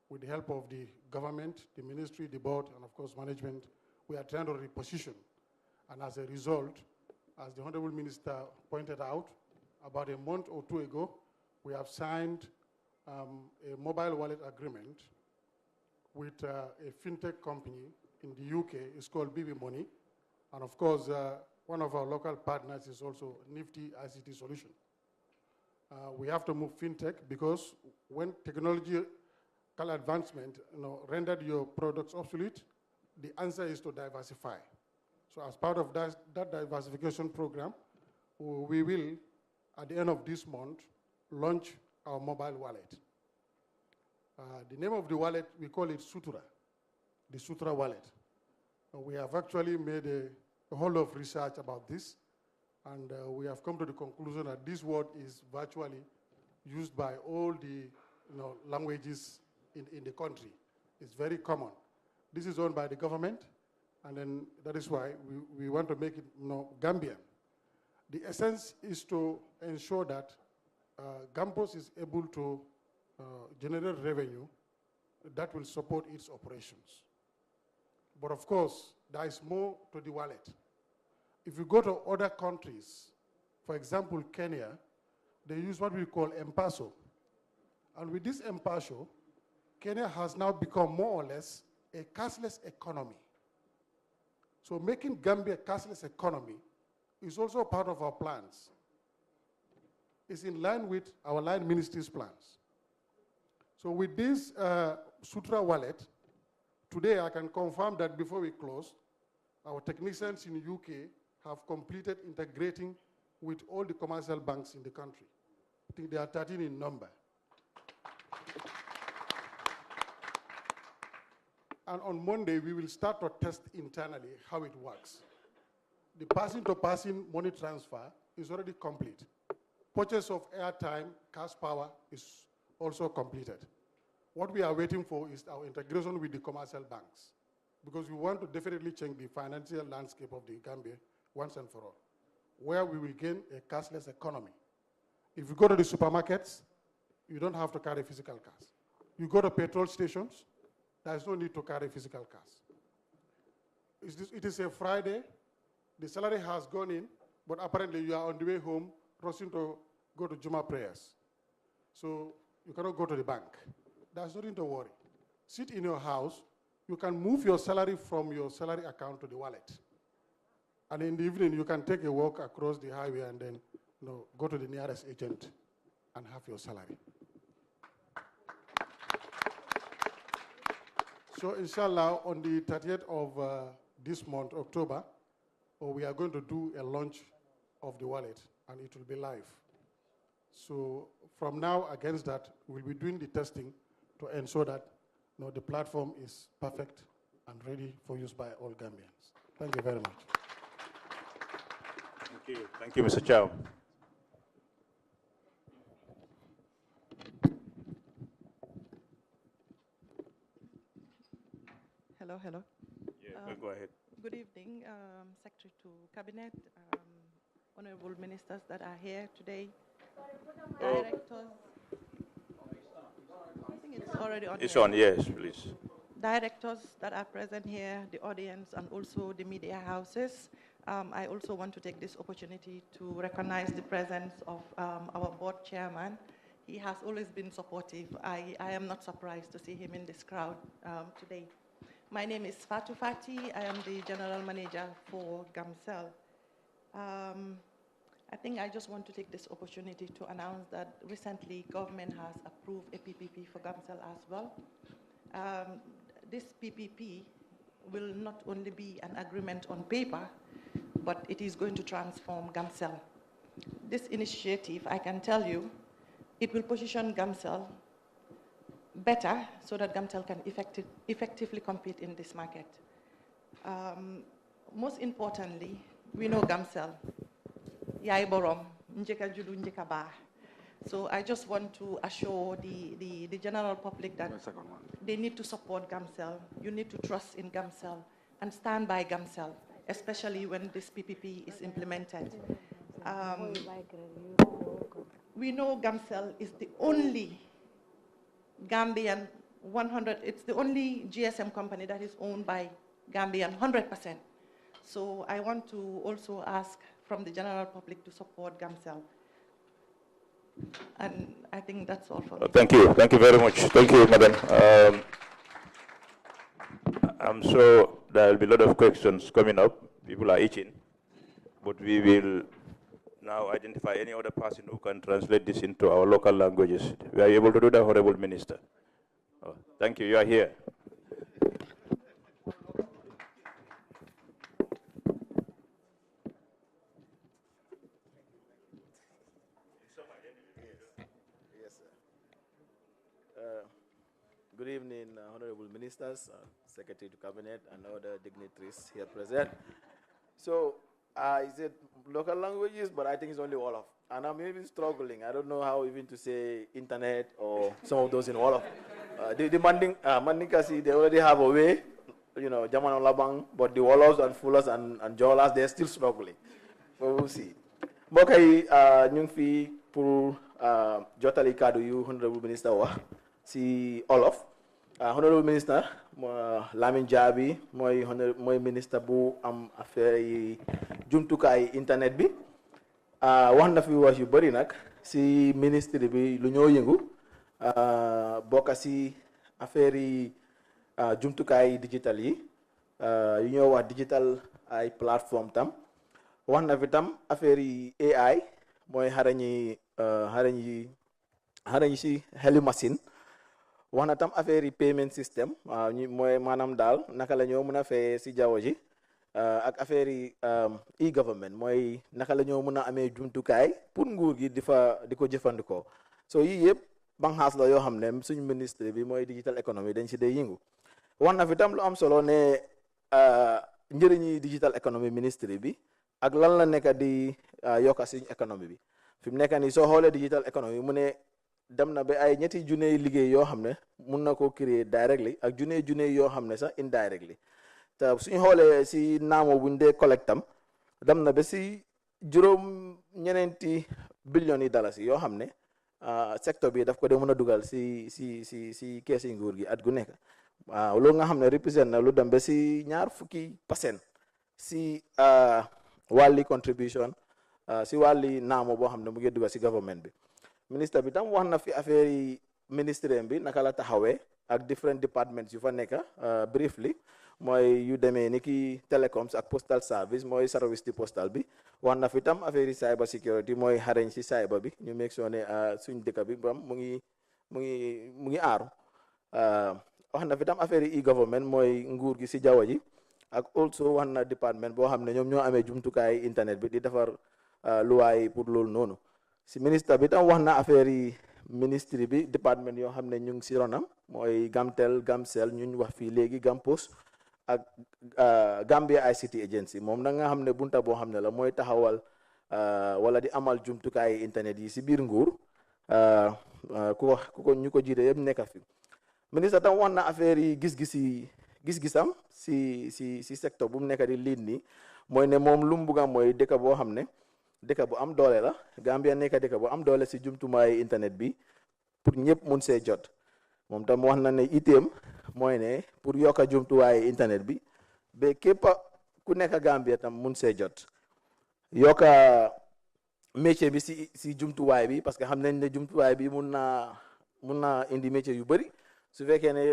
with the help of the government, the ministry, the board, and of course management. We are trying to reposition. And as a result, as the Honorable Minister pointed out, about a month or two ago, we have signed a mobile wallet agreement with a fintech company in the UK. It's called BB Money. And of course, one of our local partners is also Nifty ICT Solution. We have to move fintech because when technological advancement rendered your products obsolete, the answer is to diversify. So as part of that diversification program, we will, at the end of this month, launch our mobile wallet. The name of the wallet, we call it Sutra, the Sutra wallet. We have actually made a whole lot of research about this, and we have come to the conclusion that this word is virtually used by all the languages in the country. It's very common. This is owned by the government, and then that is why we want to make it Gambian. The essence is to ensure that GAMPost is able to generate revenue that will support its operations. But of course, there is more to the wallet. If you go to other countries, for example, Kenya, they use what we call M-Paso. And with this M-Paso, Kenya has now become more or less a cashless economy. So making Gambia a cashless economy is also part of our plans. It's in line with our line ministry's plans. So with this Sutra wallet, today I can confirm that before we close, our technicians in the UK have completed integrating with all the commercial banks in the country. I think they are 13 in number. And on Monday, we will start to test internally how it works. The person-to-person money transfer is already complete. Purchase of airtime, cash power is also completed. What we are waiting for is our integration with the commercial banks, because we want to definitely change the financial landscape of the Gambia once and for all, where we will gain a cashless economy. If you go to the supermarkets, you don't have to carry physical cash. You go to petrol stations, there is no need to carry physical cash. It is a Friday, the salary has gone in, but apparently you are on the way home, rushing to go to Juma prayers. So you cannot go to the bank. There's nothing to worry. Sit in your house, you can move your salary from your salary account to the wallet. And in the evening, you can take a walk across the highway and then go to the nearest agent and have your salary. So inshallah, on the 30th of this month, October, we are going to do a launch of the wallet, and it will be live. So from now against that, we'll be doing the testing to ensure that the platform is perfect and ready for use by all Gambians. Thank you very much. Thank you. Thank you, Mr. Chow. Hello, hello. Yeah, go ahead. Good evening, Secretary to Cabinet, honorable ministers that are here today, directors. I think it's already on. It's on, yes, please. Directors that are present here, the audience, and also the media houses. I also want to take this opportunity to recognize the presence of our board chairman. He has always been supportive. I am not surprised to see him in this crowd today. My name is Fatou Fati. I am the general manager for GAMCEL. I think I just want to take this opportunity to announce that recently government has approved a PPP for GAMCEL as well. This PPP will not only be an agreement on paper, but it is going to transform GAMCEL. This initiative, I can tell you, it will position GAMCEL better so that GAMCEL can effectively compete in this market. Most importantly, we know GAMCEL, yaay borom, njeka judu njeka ba. So I just want to assure the general public that they need to support GAMCEL. You need to trust in GAMCEL and stand by GAMCEL, especially when this PPP is implemented. We know GAMCEL is the only Gambian 100, it's the only GSM company that is owned by Gambian 100%. So I want to also ask from the general public to support GAMCEL. And I think that's all for me. Thank you very much. Thank you, madam. I'm sure there will be a lot of questions coming up. People are itching, but we will now identify any other person who can translate this into our local languages. We are able to do that, Honorable Minister. Oh, thank you. You are here. Good evening, Honorable Ministers, Secretary to Cabinet, and other dignitaries here present. So, I said local languages, but I think it's only Wolof. And I'm even struggling. I don't know how even to say internet or some of those in Wolof. The Mandinkas, they already have a way, you know, Jamano Labang, but the Wolofs and Fullers and Jolas, they're still struggling. So we'll see. Mbokay ñu ngi fi pour jotali kaddu yu Honorable Minister wax si Olof. Honorable Minister Lamin Jabi mooy ministre bu am affaire yi jumtukaay internet bi wax na fi wax yu bëri nag si ministre bi lu ñoo yëngu bokk si affaire yi jumtukaay digital yi yu ñoo wax digital ay plateforme tam wax na fi tam affaire yi AI mooy xarañi si xelu machine wax na tam affaire yi payment system mooy maanaam daal naka la ñoo mën a fay si jaww ji ak affaire yi e-government mooy naka la ñoo mën a amee jumtukaay pour nguur gi di ko jëfandikoo so yii yëpp banxaas la yoo xam ne suñu ministre bi mooy digital economy dañ si day yëngu wax na fi tam lu am solo ne njëriñi digital economy ministre bi ak lan la nekk di yokka suñu économie bi fi mu nekk nii soo xoolee digital economy mu ne dem na ba ay ñetti junne liggéey yoo xam ne mun na koo créer directly ak junne yoo xam ne sax indirectly te suñu xoolee si naamo buñ dee collectam dem na ba si juróom-ñeneenti billions yi dalasi yoo xam ne secteur bi daf ko dee mën a dugal si keesi nguur gi at gu nekk waaw loolu nga xam ne represent na lu dem ba si 20% si wàlli contribution si wàlli naamo boo xam ne mu ngi dugal si government bi ministre bi tam wax na fi affaire yi ministère bi naka la taxawee ak different departments yu fa nekk briefly mooy yu demee ni ki telecoms ak postal service mooy service di postal bi wax na fi tam affaire yi cyber security mooy xarañ si cyber bi ñu make sure ne suñ dëkk bi bam mu ngi aaru wax na fi tam affaire yi e-government mooy nguur gi si jaww ji ak also wax na department boo xam ne ñoom ñoo amee jumtukaay internet bi di defar luwaay pour loolu noonu si ministre bi tam wax na affaire yi ministre bi département yoo xam ne ñu ngi si ronam mooy Gamtel Gamcel ñu wax fii léegi Gampos ak Gambia ICT Agency moom na nga xam ne bunta boo xam ne la mooy taxawal wala di amal jumtukaay internet yi si biir nguur ñu ko jiite yëpp nekk fi ministre tam wax na affaire yi gis-gisam si secteur bu mu nekk di liit nii mooy ne moom lu mu bugg mooy dëkk boo xam ne dëkk bu am doole la Gambia nekk dëkk bu am doole si jumtumaay internet bi pour ñëpp mun see jot moom tam wax na ne itam mooy ne pour yokk jumtuwaay internet bi ba képp ku nekk Gambia tam mun see jot yokka métier bi si jumtuwaay bi parce que xam nañ ne jumtuwaay bi mun naa indi métier yu bëri su fekkee ne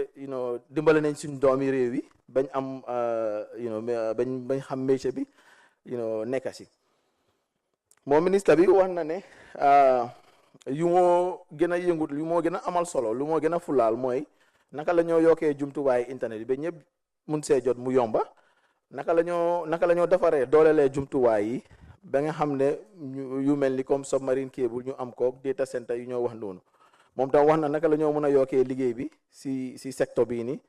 dimbale nañ suñ doomi réew yi bañ am bañ xam métier bi nekka si moom ministre bi wax na ne yu moo gën a yëngut yu moo gën a amal solo lu moo gën a fulaal mooy naka la ñoo yokkee jumtuwaay internet bi ba ñëpp mun see jot mu yomba naka la ñoo defaree doolelee jumtuwaay yi ba nga xam ne yu mel ni comme submarine cable ñu am koog data center yu ñoo wax noonu moom tam wax na naka la ñoo mën a yokkee liggéey bi si secteur bii nii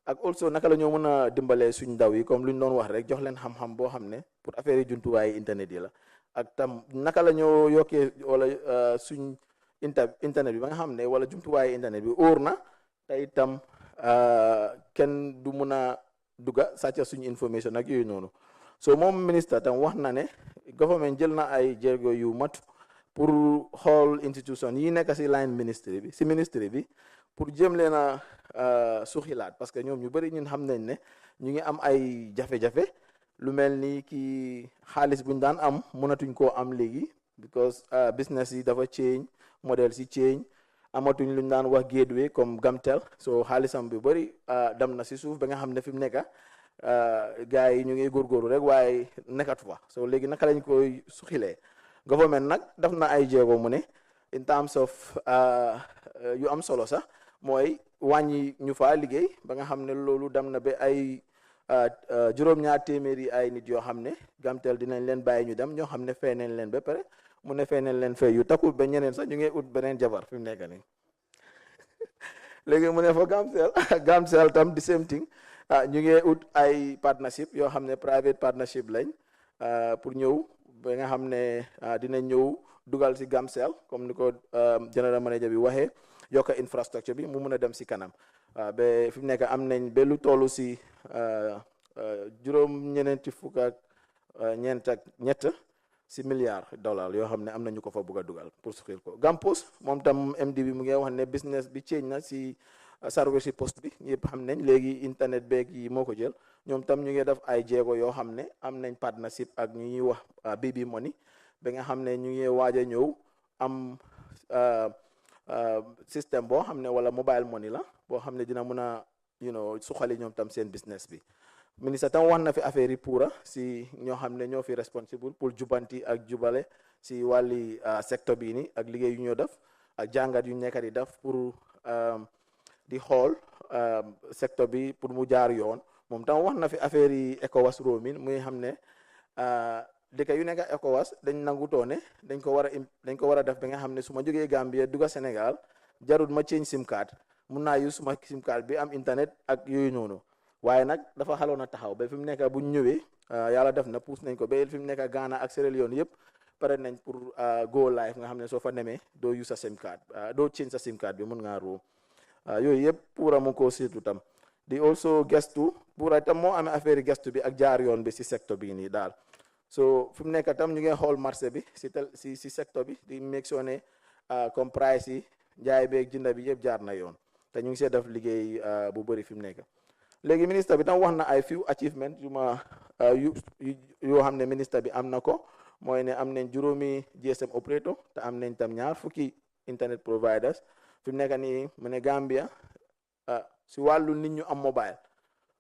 ak also naka la ñoo mën a dimbalee suñ ndaw yi comme lu ñu doon wax rek jox leen xam-xam boo xam ne pour affaire yi jumtuwaay internet yi la ak tam naka la ñoo yokkee wala suñ internet bi ba nga xam ne wala jumtuwaay internet bi óor na te itam kenn du mun a dugga sàcca suñu information ak yooyu noonu so moom ministre tam wax na ne government jël na ay jéego yu mat pour xool institution yi nekk si line ministry bi si ministry bi pour jéem leen a suxilaat parce que ñoom ñu bëri ñun xam nañ ne ñu ngi am ay jafe-jafe lu mel ni ki xaalis buñ daan am mënatuñ koo am léegi because business yi dafa change modèle si change amatuñ luñ daan wax gateway comme Gamtel so xaalisam bi bëri dem na si suuf ba nga xam ne fi mu nekk gars yi ñu ngi góorgóorlu rek waaye nekkatu fa so léegi naka lañ koy suxilee government nag def na ay jéego mu ne in terms of yu am solo sax mooy wàññi ñu fa liggéey ba nga xam ne loolu dem na ba ay juróom-ñaar téeméeri ay nit yoo xam ne Gamtel dinañ leen bàyyi ñu dem ñoo xam ne fay nañ leen ba pare mu ne fay nañ leen fay yu takku ba ñeneen sax ñu ngi ut beneen jabar fi mu nekk nii léegi mu ne fa Gamtel tam the same thing ñu ngi ut ay partnership yoo xam ne private partnership lañ pour ñëw ba nga xam ne dinañ ñëw dugal si Gamtel comme ni ko general manager bi waxee yokka infrastructure bi mu mun a dem si kanam ba fi mu nekk am nañ ba lu toll si juróom-ñeneenti fukk ak ñett si $1 yoo xam ne am na ñu ko fa bugg a dugal pour suxil ko Gampos moom tam MD bi mu ngi wax ne business bi change na si service si poste bi ñëpp xam nañ léegi internet beeg yi moo ko jël ñoom tam ñu ngi def ay jéego yoo xam ne am nañ partnership ak ñu ñuy wax BB Money ba nga xam ne ñu ngi waaj a ñëw am système boo xam ne wala mobile money la boo xam ne dina mun a suxali ñoom tam seen business bi ministre tam wax na fi affaire yi puura si ñoo xam ne ñoo fi responsible pour jubanti ak jubale si wàlli secteur bii nii ak liggéey yu ñoo def ak jàngat yu nekk di def pour di xool secteur bi pour mu jaar yoon moom tam wax na fi affaire yi ECOWAS roaming muy xam ne dëkk yu nekk ECOWAS dañ nangutoo ne dañ ko war a def ba nga xam ne su ma jógee Gambia dugga Sénégal jarut ma change sim card mun naa use suma sim card bi am internet ak yooyu noonu waaye nag dafa xaloon a taxaw ba fi mu nekk bu ñu ñëwee yàlla def na pousse nañ ko ba fi mu nekk Ghana ak Sierra Leone yëpp pare nañ pour go live nga xam ne soo fa nemee doo use sa sim card doo change sa sim card bi mun ngaa roam yooyu yëpp pour mu ko seetu tam di also gestu pour tam moo amee affaire gestu bi ak jaar yoon bi si secteur bi nii daal so fi mu nekk tam ñu ngi xool marché bi si secteur bi di make sure ne comme price yi njaay beeg jënda bi yëpp jaar na yoon te ñu ngi see def liggéey bu bëri fi mu nekk léegi ministre bi tam wax na ay few achievement yoo xam ne ministre bi am na ko mooy ne am nañ juróomi GSM operator te am nañ tam 2 fukki internet providers fi mu nekk nii mu ne Gambia si wàllu nit ñu am mobile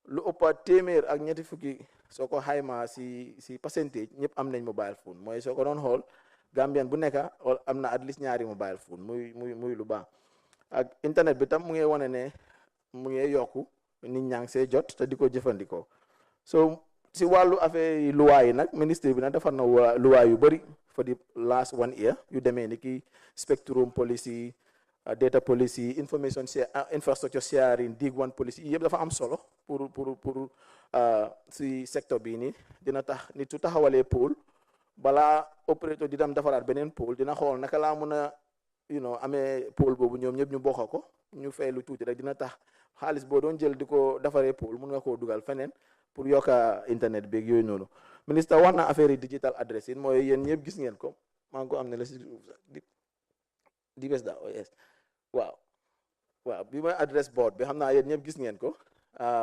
lu ëpp téeméer ak 2 fukki soo ko xayma si percentage ñëpp am nañ mobile phone mooy soo ko doon xool Gambian bu nekk am na at least 2 mobile phone muy lu baax ak internet bi tam mu ngi wane ne mu ngi yokku nit ñaa ngi see jot te di ko jëfandikoo so si wàllu affaire yi luwaa yi nag ministre bi nag defar na luwaa yu bëri for the last 1 year yu demee ni ki spectrum policy data policy information infrastructure sharing dig one policy yëpp dafa am solo pour si secteur bii nii dina tax nit su taxawalee pôle balaa opérateur di dem defaraat beneen pôle dina xool naka laa mun a amee pôle boobu ñoom ñëpp ñu bokk ko ñu fay lu tuuti rek dina tax xaalis boo doon jël di ko defaree pôle mun nga koo dugal feneen pour yokka internet beeg yooyu noonu ministre wax na affaire yi digital addressing mooy yéen ñëpp gis ngeen ko maa ngi ko am ne la si di bes da OS waaw bi mooy adresse board bi xam naa yéen ñëpp gis ngeen ko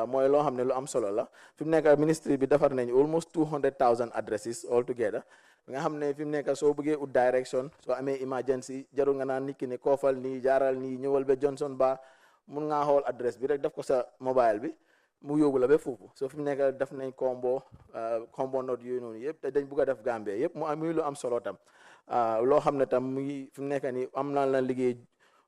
mooy loo xam ne lu am solo la fi mu nekk ministry bi defar nañ almost 200,000 addresses all together nga xam ne fi mu nekk soo bëggee ut direction soo amee emergency jarul nga naan nit ki ne koofal nii jaaral nii ñëwal ba Johnson ba mun ngaa xool adresse bi rek def ko sa mobile bi mu yóbbu la ba foofu soo fi mu nekk def nañ combo note yooyu noonu yëpp te dañ bugg a def Gambia yëpp mu am muy lu am solo tam loo xam ne tam muy fi mu nekk nii am naa la liggéey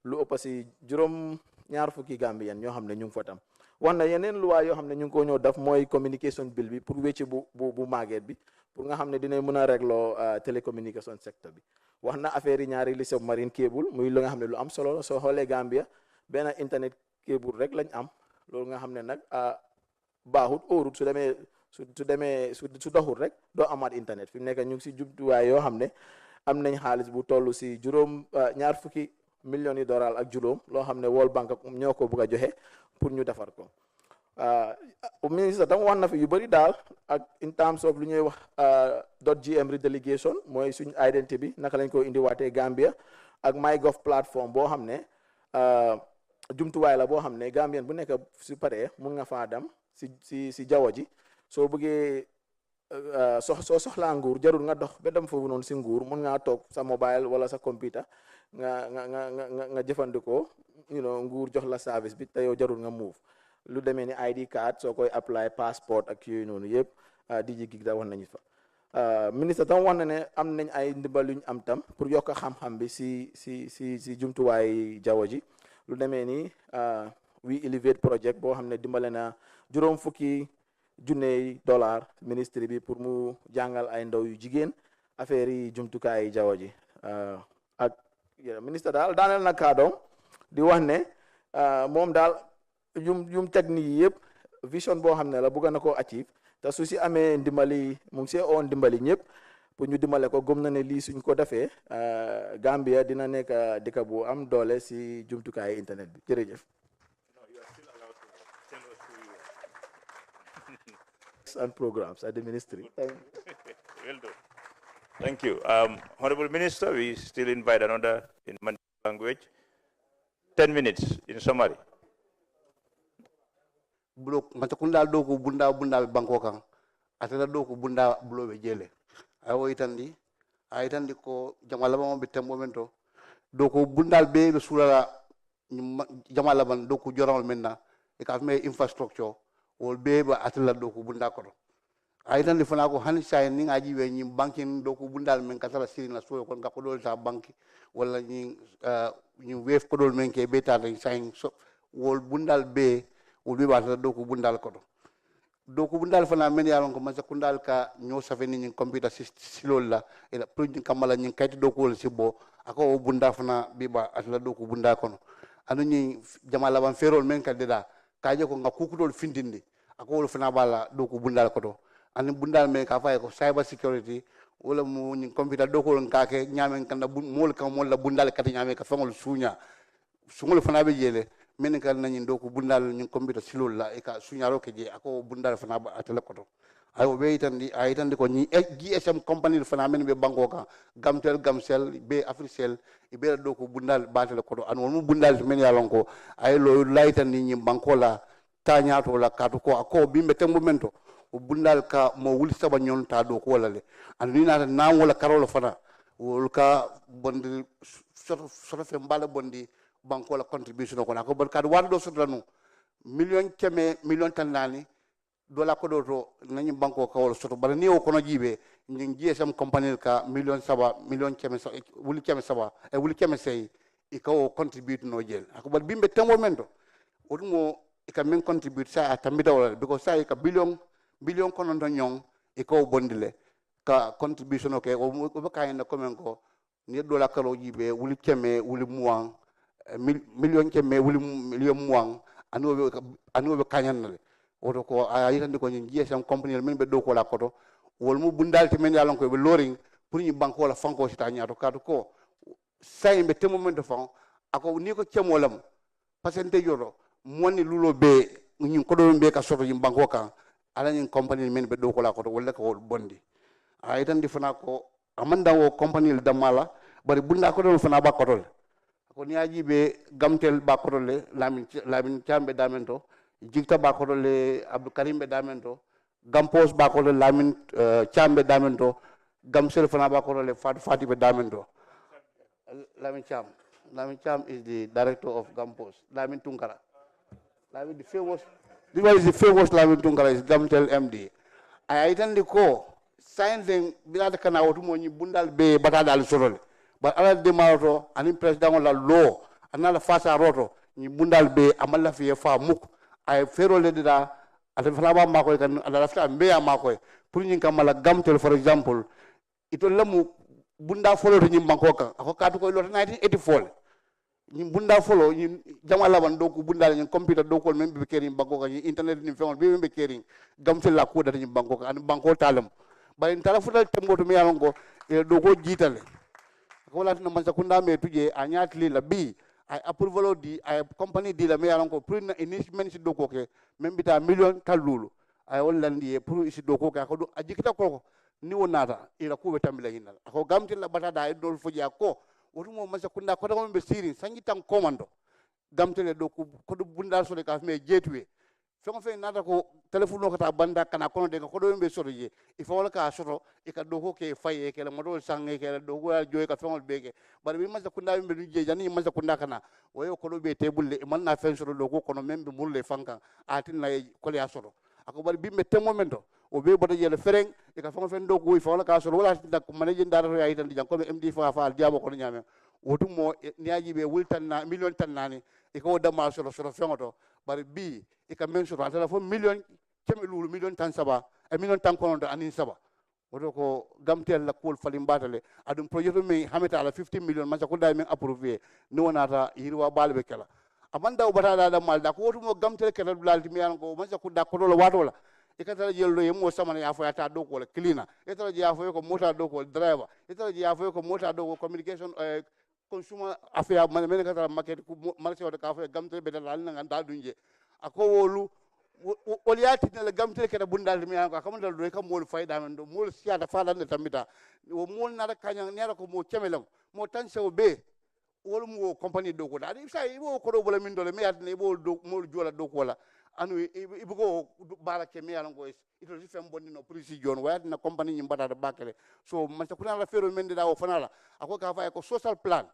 lu ëpp si juróom-ñaar fukki Gambien ñoo xam ne ñu ngi fa tam wax na yeneen luwaa yoo xam ne ñu ngi ko ñëw def mooy communication bill bi pour wécci bu màgget bi pour nga xam ne dinañ mën a régloo télécommunication secteur bi wax na affaire yi ñaari li submarine cable muy lu nga xam ne lu am solo la soo xoolee Gambia benn internet cable rek lañ am loolu nga xam ne nag baaxut óorut su doxul rek doo amaat internet fi mu nekk ñu ngi si jubtuwaay yoo xam ne am nañ xaalis bu toll si ñaar fukki millions yi dollars ak juróom loo xam ne World Bank ñoo ko bugg a joxe pour ñu defar ko ministre tam wax na fi yu bëri daal ak in terms of lu ñuy wax .gm redelegation mooy suñ identité bi naka lañ ko indiwaatee Gambia ak MyGov plateforme boo xam ne jumtuwaay la boo xam ne Gambien bu nekk su paree mun nga faa dem si jaww ji soo bëggee soo soxlaa nguur jarul nga dox ba dem foofu noonu si nguur mun ngaa toog sa mobile wala sa computer nga jëfandikoo nguur jox la service bi te yow jarul nga move lu demee ni ID card soo koy apply passport ak yooyu noonu yëpp DG Gig da wax nañu fa ministre tam wax na ne am nañ ay ndimbal yuñ am tam pour yokk xam-xam bi si jumtuwaay jaww ji lu demee ni We Elevate project boo xam ne dimbale na juróom fukki $1,000 ministre bi pour mu jàngal ay ndaw yu jigéen affaire yi jumtukaay jaww ji ak ministre daal daaneel na kàddoom di wax ne moom daal yum technique yi yëpp vision boo xam ne la bëgg na koo achieve te su si amee ndimbali mu ngi see oon ndimbali ñëpp pour ñu dimbale ko gëm na ne lii suñ ko defee Gambia dina nekk dëkk bu am doole si jumtukaay internet bi jërëjëf. And programs at the ministry. Well done. Thank you. Honorable Minister, we still invite another in Mandinka language. 10 minutes in summary. Blok Mansa Kunda doku bunda banko kan atela doku bunda bulo be jele awo itandi ko jamala mo be tembo mento doku bundal be sulala jamala ban doku joral menna e ka me infrastructure wol be ba atela doku bunda ko ayitandi fana ko hani say ni ngaji we ni banking doku bundal men kasala sirina so ko ngako dol ta banki wala ni wef ko dol men ke beta say so wol bundal be ulbi bata doku bundal koto doku bundal fana men yalon ko Mansa Kunda ka ñoo safeni ñi computer silol la ila pour ñi kamala ñi kayti doku wol sibbo ako bunda fana biba atla doku bunda kono anu ñi jamala ban ferol men ka deda kaje ko nga kukudol findindi ako wol fana bala doku bundal koto ani bundal men ka fay ko cyber security wala mu ñi computer doku wol ngake ñamen kan mol ka mol la bundal kati ñame ka fangol suña sungol fana be jele men kal nañi doku bundal ñu computer silol la e ka suñaro ke je ako bundal fana ba atele koto ayo be itandi ko ñi GSM company fana men be banko ka gamsel be africell e be doku bundal batele koto an won bundal men ya lonko ay lo laytandi ñi banko la tañato la katu ko ako bimbe tembo mento o bundal ka mo wuli saba ñon ta doku wala le an ni na wala karolo fana wol ka bondi soto fe mbala bondi banko la contribution ko na ko barka wado sotlanu million tan nani dola ko do to nani banko ka wala soto bala ni o kono jibe ngi GSM company ka million wuli keme saba e wuli keme sey e ka o contribute no jel ako bar bimbe tembo mento odmo e ka men contribute sa tambida wala because sa e ka billion kono to nyong e ka o bondile ka contribution o ke o be kayna ko men ko ni dola kalo jibe wuli keme wuli muang million keme wuli million muang anu be kanyan woto ko ayitandi ko ñi GSM company men be do ko la koto wol mu bundal te men yalon ko be loring pour ñi banko la fanko ci ta ñaato kadu ko say be temo men de fon ako ni ko cemolam pasente yoro moni lulo be ñi ko do be ka soto ñi banko kan ala ñi company men be do ko la koto wala ko bondi ayitandi fana ko amanda wo company damala bari bunda ko do fana ba koto ko ni aji be gamtel ba koto le lamin chambe damento jikta ba ko le Abdou Karim be damento gampos ba ko le Lamin Chambe damento gamsel fana ba ko le Fati be damento Lamin Cham is the director of Gampos. Lamin Tunkara. Lamin the famous. This one is the famous Lamin Tunkara is Gamtel MD. I attend the call. Sign them bila kana watu mo bundal be batada al sorole. But ala de maroto ani president la law anala fasa roto ni bundal be amala fi fa muk ay fero le dida ata fala ba makoy kan ala lafta be ya makoy pour nyin kamala Gamtel for example ito lamu bunda folo to nyim banko kan ako katu ko lo 1984 nyim bunda folo nyim jamala ban do ko bunda nyim computer do ko men be kering banko kan internet ni fewon be kering Gamtel la ko da nyim banko kan an banko talam bari tala futal tembo to mi yalon ko do ko jitale ko la no Mansa Kunda me tuje a nyatli la bi ay approval di ay company di la me yalon ko pour initiative si do ko ke même bita million kalulu ay wollandi e pour isi do ko ka ko do ajikita ko ni wonata ila ko betambila hinal ako Gamtel la batada e dol foji ko wotu mo Mansa Kunda ko do be siri sangi tan commando Gamtel do ko do bundal so de ka me jetwe fe nata ko telephone ko ta banda kana kono de ko do be soro je il faut ka soro e ka do ko ke faye ke la modo sange ke do ko joy ka fengol bege bar bi Mansa Kunda be du je jani Mansa Kunda kana wayo ko do be tebulle e man na fen soro do ko kono membe mulle fanka atin na ko ya soro ako bar bi me te momento o be bodo yele fereng e ka fengol fen do ko il faut ka soro wala dak manaje ndara ya itan di janko MD fa diabo ko nyame wotu mo niaji be wultan na million tan nani e ko dama soro fengoto bar bi e ka men soro atala fo million kemi lulu million tan saba e million tan kono anin saba woto ko Gamtel la kol falim batale adum projet me hameta ala 50 million Mansa Kunda men approuvé ni wonata yirwa balbe kala amanda o batada da malda ko woto mo Gamtel kala dulal mi yan ko Mansa Kunda ko do watola e ka tara jello e mo samana ya fo ya ta do ko cleaner e tara ya fo ko mota do ko driver e tara ya fo ko mota do ko communication consumer affaire man men ka tara market ku marché o ka fo Gamtel be dal nan da dunje ako wolu oliati na Gamtel keda bundal mi ko kam dal do kam mol fayda men do mol siata fadan de tambita o mol na kanya ne ko mo kemelam mo tan sew be wol mo company do ko da sa ibo ko do bola min do le mi atne ibo do mol jola do ko la anu ibo ko bala ke mi yalan ko ito si fem bonni no precision wayat na company nyim bata bakele so Mansa Kunda la fero men da o fanala ako ka fa ko social plan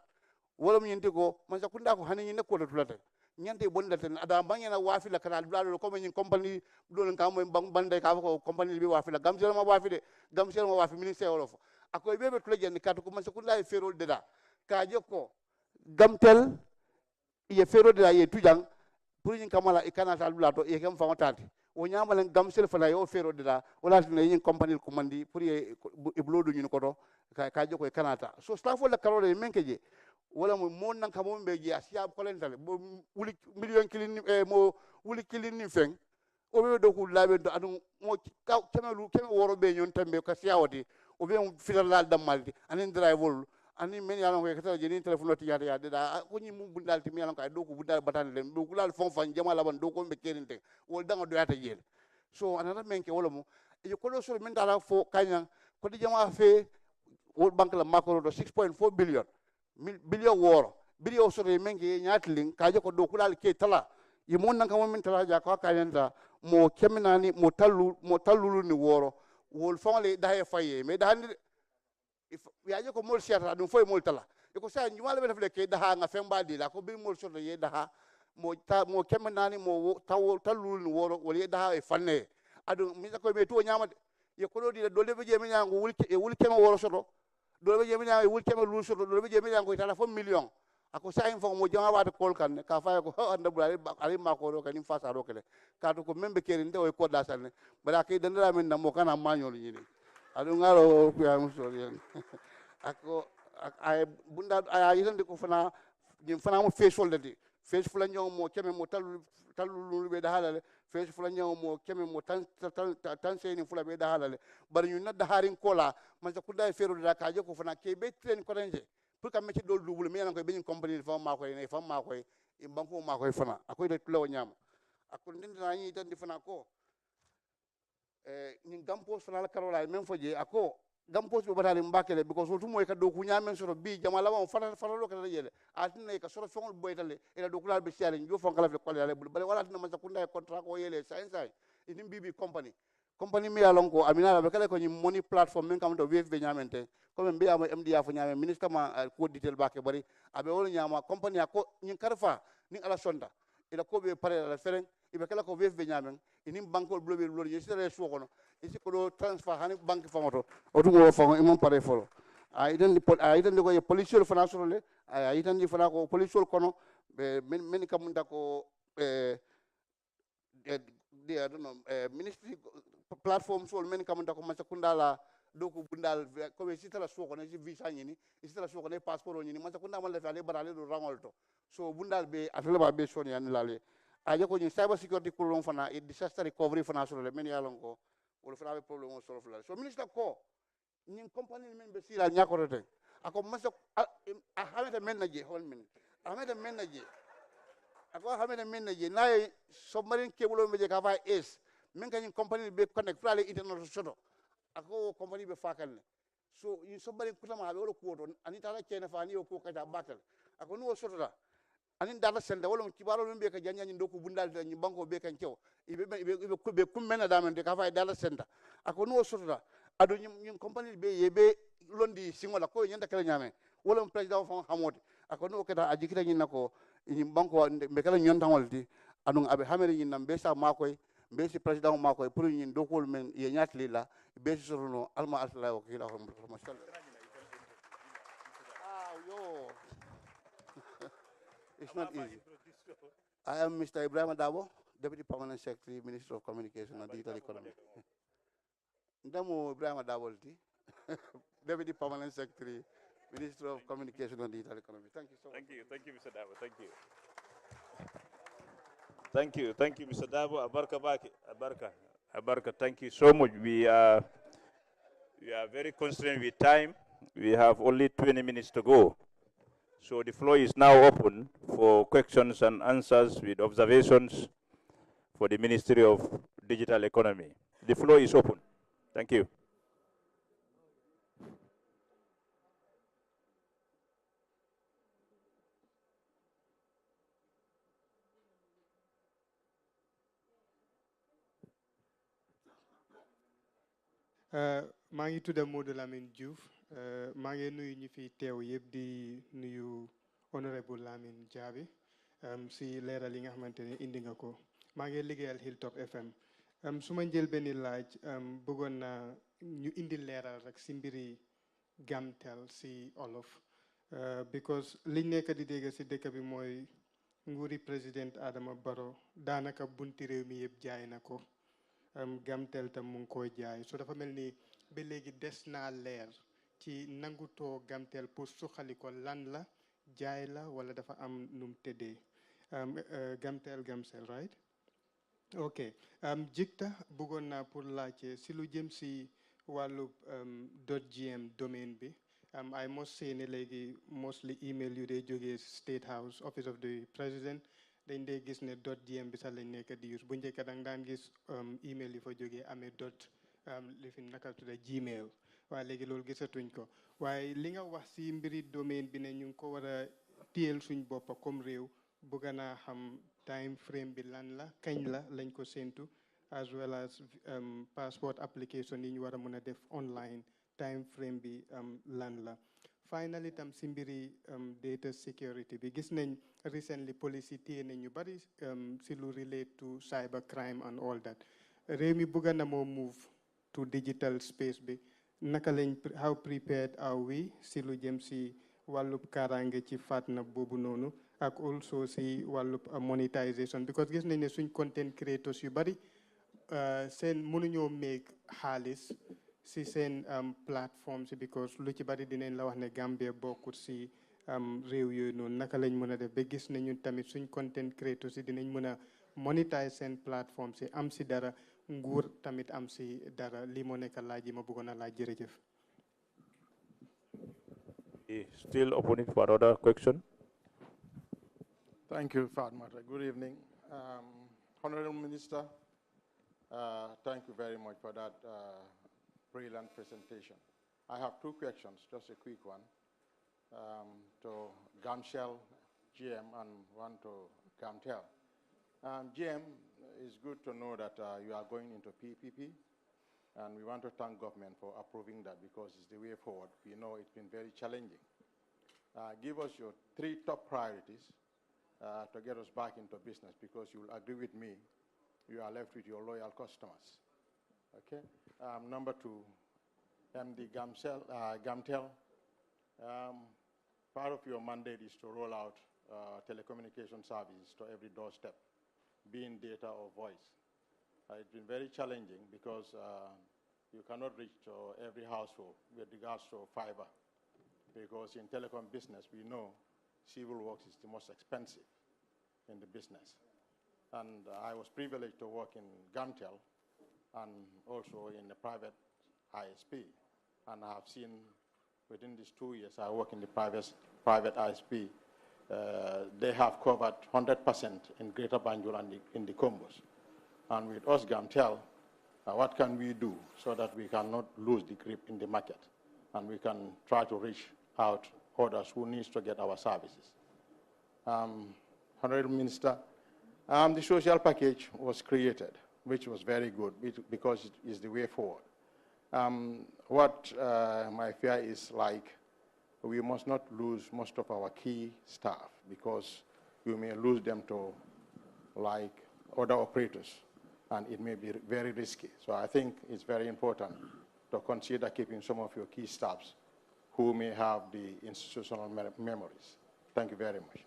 wala mi nyinte ko Mansa Kunda ko hani ne ko do tulata nyante bonda ten ada bangena wafila kana dulalo ko men company don ka mo bande ka ko company bi wafila Gamtel ma wafide Gamtel ma wafi ministère wolof akoy bebe tuleje ni katu ko Mansa Kunda e ferol deda ka jokko Gamtel ye ferol deda ye tujang pour nyin kamala e kana ta dulato e kam fa tati o nyamalen Gamtel fala yo ferol deda wala tin yin company ko mandi pour ye e blodu nyin ko do ka jokko e kanata so staff wala karole menkeje wala mo mon nan kamo be ji asia ko len tale bo wuli million kilin mo wuli kilin ni feng o be do ko labe do adu mo kemelu keme woro be nyon tambe ka siawati o be fital dal damaldi anin driver ani men yalan ko kata jeni telephone ti yata da ko nyi mum bundal ti yalan ko do ko bundal batane len do ko lal fon fan jamala ban do ko be kerinte wol danga do yata jele so anana menke wala mo e ko do so men dala fo kanya ko di jama fe wol bank la makoro do 6.4 billion billion woro billion so re menke nyatling kaje ko do kulal ke tala yi mon nan kam min tala ja ko kayenta mo keminani mo tallu ni woro wol fonle da he faye me da hande yaje ko mol siata dum foy mol tala e ko sa nyumala be defle ke da ha nga femba di la ko be mol so ye da ha mo keminani mo tallu ni woro wol ye da ha e fanne adu mi ko be to nyama ye ko do di do lebe je mi nyango wul kema woro so do be je mi nyango wul kema lu so do be je mi nyango tala fo million ako sa info mo jama wata kol kan ka fa ko anda bulari ali ma ko do kan fasa do kele ka to ko membe kerin de o ko da sanne bala ke dandara men na mo kana mañol yini adu ngaro ko ya muso yen ako ay bunda ay yende ko fana nim fana mo facial de face fula ñoo mo keme mo tallu be da halale face fula ñoo mo keme mo tan seyni fula be da halale bari ñu nadda harin kola man sa kuday fero da ka je ko fana ke be tren ko renje pour que métier do double mais ko be ñu compagnie fa ma koy ne fa ma koy e banko ma koy fana akoy de tulo ñama akko ndina ñi tan di fana ko ñi gampo fana la karola même foje ako gam post be batali mbakele because woltu moy ka do ku nyamen soro bi jama la mo fata lo ka yele atina ka soro fongol boytale ila do kulal be siale njo fon kala fe ko yale bul bale wala tina Mansa Kunda e contract ko yele sai inim bibi company mi alon ko amina be kala ko ni money platform men kam to wef be nyamente ko men be am MDA fo nyame ministre ma ko detail bake bari abe wol nyama company ko nyin karfa ni ala sonda ila ko be pare ala feren ibe kala ko wef be nyamen inim bankol blobe lol ni sere so kono isi ko do transfer hani banque famoto o dum wo fango imon pare folo a idan ko ye police financial le a idan di fana ko police kono be men kam nda ko I don't know ministry platform so men kam nda ko Mansa Kunda la do ko bundal ko be sitala so kono si visa nyini sitala so kono passeport nyini Mansa Kunda man la fa le barale do rangol to so bundal be atele ba be son yan lale a je ko ni cyber security ko lon fana e disaster recovery fana so le men yalon ko wol fana be problem o solve la so ministre ko ñin compagnie men be sila ñakorote ako Mansa a hamete men na je hol min hamete men na je ako hamete men na je nay submarine cable be je ka fa es men ka ñin compagnie be connect frale internet soto ako compagnie be fakal so ñin submarine kutama be wala ko to ani tala cene fa ni o ko kata batal ako no soto da anin data center wala kibaro men be ka janya ñin doku bundal ñi banko be kan cew ibe kummena da men de ka fa data center ako no soto da ado ñun compagnie be yebe londi singola ko ñanta kala ñame wala president fon hamode ako no keta ajikita ñin nako ñim banko be kala ñon tangolti adu abe hamere ñin nam be sa makoy be si president makoy pour ñin dokol men ye ñatli la be si sorono alma asla o kila ko mashallah yo it's not easy. I am Mr. Ibrahim Dabo, Deputy Permanent Secretary, Minister of Communication and Digital Economy. Ndamo Ibrahim Dabolti, Deputy Permanent Secretary, Minister of Communication and Digital Economy. Thank you so much. Thank you, Mr. Dabo. Thank you, Mr. Dabo. Abarka. Thank you so much. We are very constrained with time. We have only 20 minutes to go. So the floor is now open for questions and answers with observations for the Ministry of Digital Economy. The floor is open. Thank you. maa ngi tudd Modou Lamine Diouf maa ngi nuyu ñi fi teew yëpp di nuyu honorable Lamine Jabi si leeral yi nga xamante ne indi nga ko maa ngi liggéeyal Hilltop FM su ma njël benn laaj bëggoon na ñu indi leeral rek si mbiri Gamtel si olof because liñ nekk di dégg si dëkk bi mooy nguuri président Adama Barrow daanaka bunti réew mi yëpp jaay na ko Gamtel tam mu ngi koy jaay so dafa mel ni ba léegi des naa leer ci nangutoo Gamtel pour suqali ko lan la jaay la wala dafa am num tëddee Gamtel right ok jikta bëggoon naa pour laajte si lu jëm si wàllu .gm domaine bi I must say ne léegi mostly email yu dee jógee State House Office of the President dañ dee gis ne .gm bi sax lañ nekk di use bu njëkk dang daan gis email yi fa jógee amee li fi naka tudda Gmail waaye léegi loolu gisatuñ ko waaye li nga wax si mbiri domaine bi ne ñu ngi ko war a téyel suñ boppa comme réew bëgg naa xam time frame bi lan la kañ la lañ ko séntu as well as passport application yi ñu war a mën a def online time frame bi lan la finally tam si mbiri data security bi gis nañ recently police yi téye nañ ñu bari si lu relate to cyber crime and all that réew mi bëgg na moo move to digital space bi naka lañ how prepared are we si lu jëm si wàllub kaaraange ci fatna boobu noonu ak also si wàllub monetization because gis nañ ne suñ content creators yu bari seen mënuñoo make xaalis si seen plateforme si because lu ci bari dinañ la wax ne Gambia bokkut si réew yooyu noonu naka lañ mën a def ba gis ne ñun tamit suñ content creators si dinañ mën a monetize seen plateforme si am si dara nguur tamit am si dara li moo nekk laaj yi ma bëggoon a laaj jërëjëf. Still opening for another question. Thank you, Fatmata. Good evening. Honorable Minister, thank you very much for that brilliant presentation. I have two questions, just a quick one, to Gamshell GM and one to Gamtel. GM, it's good to know that you are going into PPP, and we want to thank government for approving that because it's the way forward. We know it's been very challenging. Give us your 3 top priorities to get us back into business, because you will agree with me, you are left with your loyal customers. Okay. Number 2, MD Gamtel. Part of your mandate is to roll out telecommunication services to every doorstep, be in data or voice. It's been very challenging because you cannot reach to every household with regards to fiber, because in telecom business, we know civil works is the most expensive in the business. And I was privileged to work in Gamtel and also in the private ISP. And I have seen within these 2 years I work in the private ISP, they have covered 100% in Greater Banjul and in the Combos. And with us, Gamtel, what can we do so that we cannot lose the grip in the market and we can try to reach out others who needs to get our services? Honorable Minister, the social package was created, which was very good because it is the way forward. What my fear is, like, we must not lose most of our key staff because we may lose them to, like, other operators, and it may be very risky. So I think it's very important to consider keeping some of your key staffs who may have the institutional memories. Thank you very much.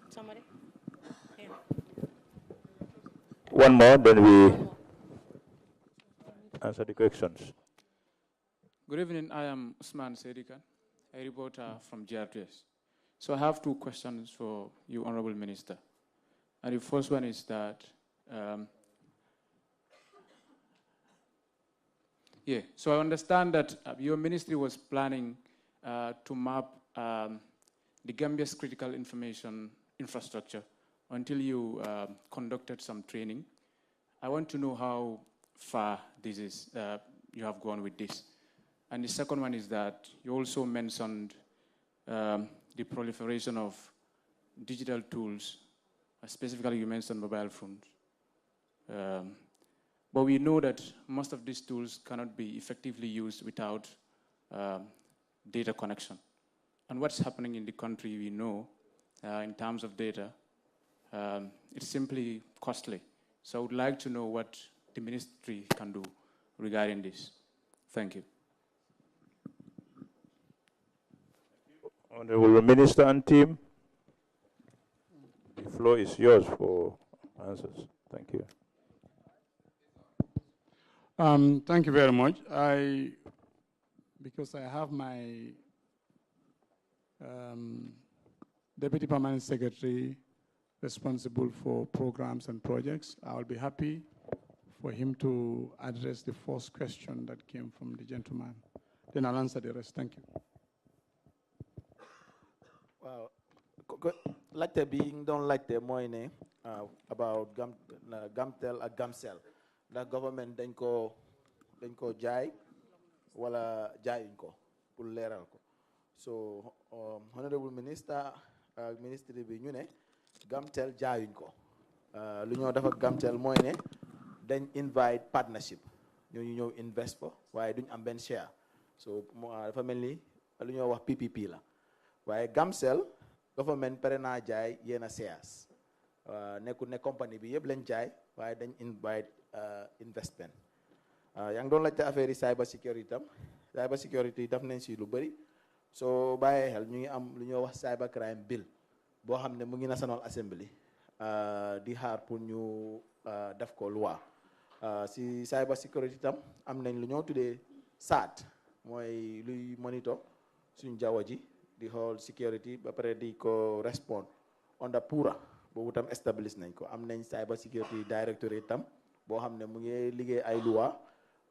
Somebody? Yeah. One more, then we answer the questions. Good evening. I am Usman Sedikan, a reporter from GRTS. So I have 2 questions for you, Honorable Minister. And the first one is that, so I understand that your ministry was planning to map the Gambia's critical information infrastructure until you conducted some training. I want to know how far this is, you have gone with this. And the second one is that you also mentioned the proliferation of digital tools. Specifically, you mentioned mobile phones. But we know that most of these tools cannot be effectively used without data connection. And what's happening in the country, we know, in terms of data, it's simply costly. So I would like to know what the ministry can do regarding this. Thank you. Honorable Minister and team, the floor is yours for answers. Thank you. Thank you very much. Because I have my Deputy Permanent Secretary responsible for programs and projects, I'll be happy for him to address the first question that came from the gentleman. Then I'll answer the rest. Thank you. Wow. Like the being don't like the morning about Gamtel and Gamcell. The government dañ ko jaay wala jaayuñ ko pour leeral ko. So honorable minister, ministry bi ñu ne Gamtel jaayuñ ko. Lu ñoo def ak Gamtel mooy ne dañ invite partnership. ñu ñëw invest ko waaye duñ am benn share. So dafa mel ni lu ñoo wax PPP la. waaye Gamcell government pare naa jaay yéena shares. Nekkul ne compagnie bi yëpp lañ jaay waaye dañ invite investment. yaa ngi doon laajte affaire yi cyber security tam. Cyber security daf nañ si lu bëri. So bàyyee xel ñu ngi am lu ñoo wax cyber crime bill boo xam ne mu ngi National Assembly di xaar pour ñu def ko loi. Si cyber security tam am nañ lu ñoo tuddee SAT mooy luy monitor suñ jaww ji di xool security ba pare di ko respond under PURA boobu tam establish nañ ko. Am nañ cyber security directorate tam boo xam ne mu ngi liggéey ay loi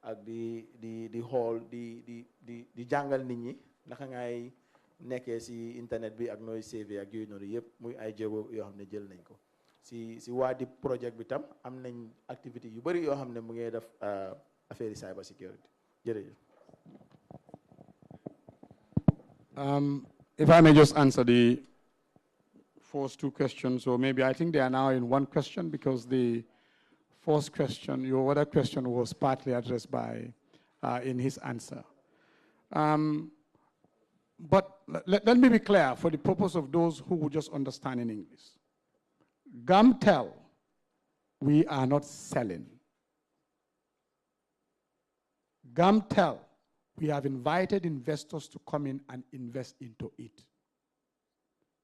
ak di xool di jàngal nit ñi naka ngay nekkee si internet bi ak nooy CV ak yooyu noonu yëpp muy ay jéego yoo xam ne jël nañ ko. si waa di project bi tam am nañ activité yu bëri yoo xam ne mu ngi def affaire yi cyber security. If I may just answer the first two questions, or maybe I think they are now in one question, because the first question, your other question, was partly addressed by in his answer. But let me be clear for the purpose of those who will just understand in English. Gamtel, we are not selling. Gamtel, we have invited investors to come in and invest into it.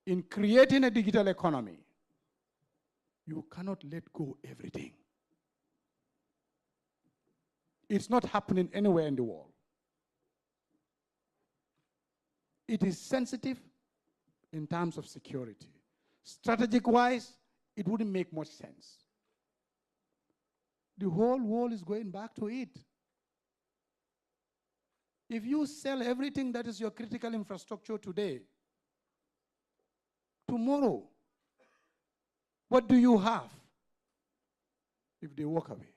In creating a digital economy, you cannot let go everything. It's not happening anywhere in the world. It is sensitive in terms of security. Strategic-wise, it wouldn't make much sense. The whole world is going back to it. If you sell everything that is your critical infrastructure today, tomorrow, what do you have if they walk away?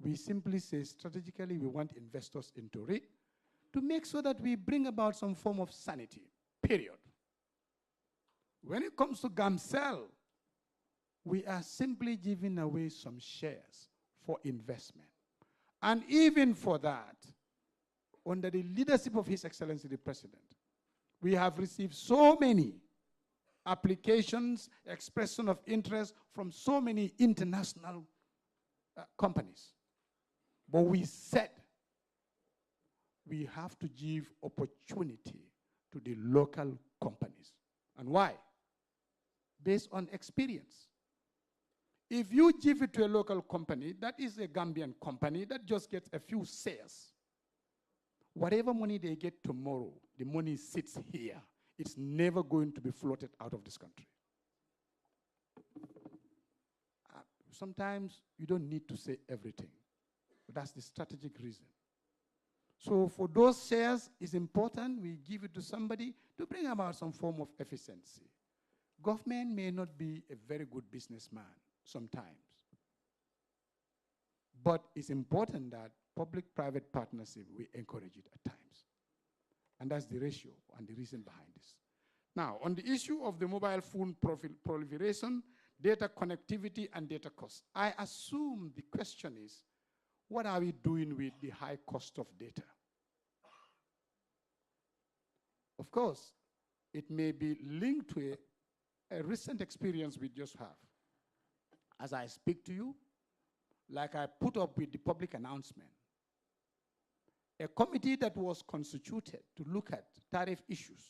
We simply say strategically we want investors into it to make sure that we bring about some form of sanity, period. When it comes to Gamcel, we are simply giving away some shares for investment. And even for that, under the leadership of His Excellency the President, we have received so many applications, expression of interest from so many international companies. But we said we have to give opportunity to the local companies. And why? Based on experience. If you give it to a local company, that is a Gambian company that just gets a few shares. Whatever money they get tomorrow, the money sits here. It's never going to be floated out of this country. Sometimes you don't need to say everything, but that's the strategic reason. So for those shares, it's important we give it to somebody to bring about some form of efficiency. Government may not be a very good businessman sometimes, but it's important that public-private partnership, we encourage it at times. And that's the ratio and the reason behind this. Now, on the issue of the mobile phone proliferation, data connectivity, and data costs, I assume the question is, what are we doing with the high cost of data? Of course, it may be linked to a recent experience we just have. As I speak to you, like I put up with the public announcement, a committee that was constituted to look at tariff issues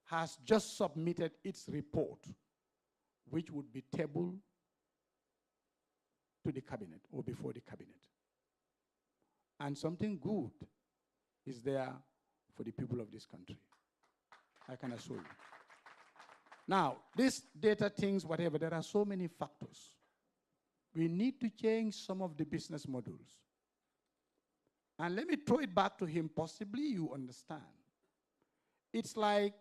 has just submitted its report, which would be tabled to the cabinet or before the cabinet. And something good is there for the people of this country, I can assure you. Now, this data things, whatever, there are so many factors. We need to change some of the business models. And let me throw it back to him, possibly you understand. It's like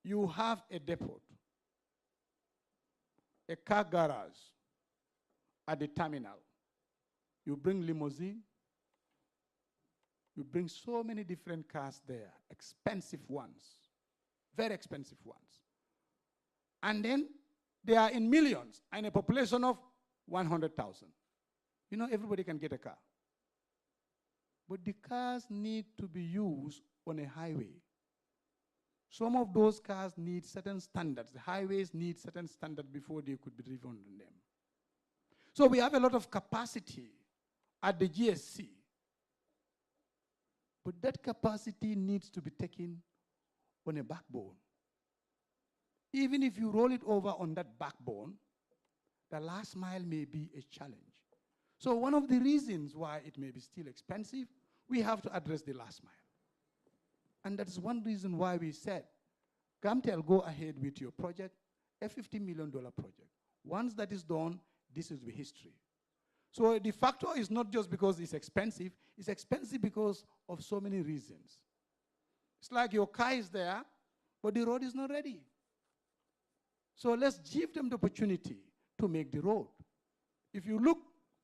you have a depot, a car garage at the terminal. You bring limousine, you bring so many different cars there, expensive ones, very expensive ones. And then they are in millions and a population of 100,000. You know, everybody can get a car. But the cars need to be used on a highway. Some of those cars need certain standards. The highways need certain standards before they could be driven on them. So we have a lot of capacity at the GSC. But that capacity needs to be taken on a backbone. Even if you roll it over on that backbone, the last mile may be a challenge. So one of the reasons why it may be still expensive, we have to address the last mile. And that's one reason why we said, Gamtel, go ahead with your project, a $50 million project. Once that is done, this is the history. So the factor is not just because it's expensive because of so many reasons. It's like your car is there, but the road is not ready. So let's give them the opportunity to make the road. If you look,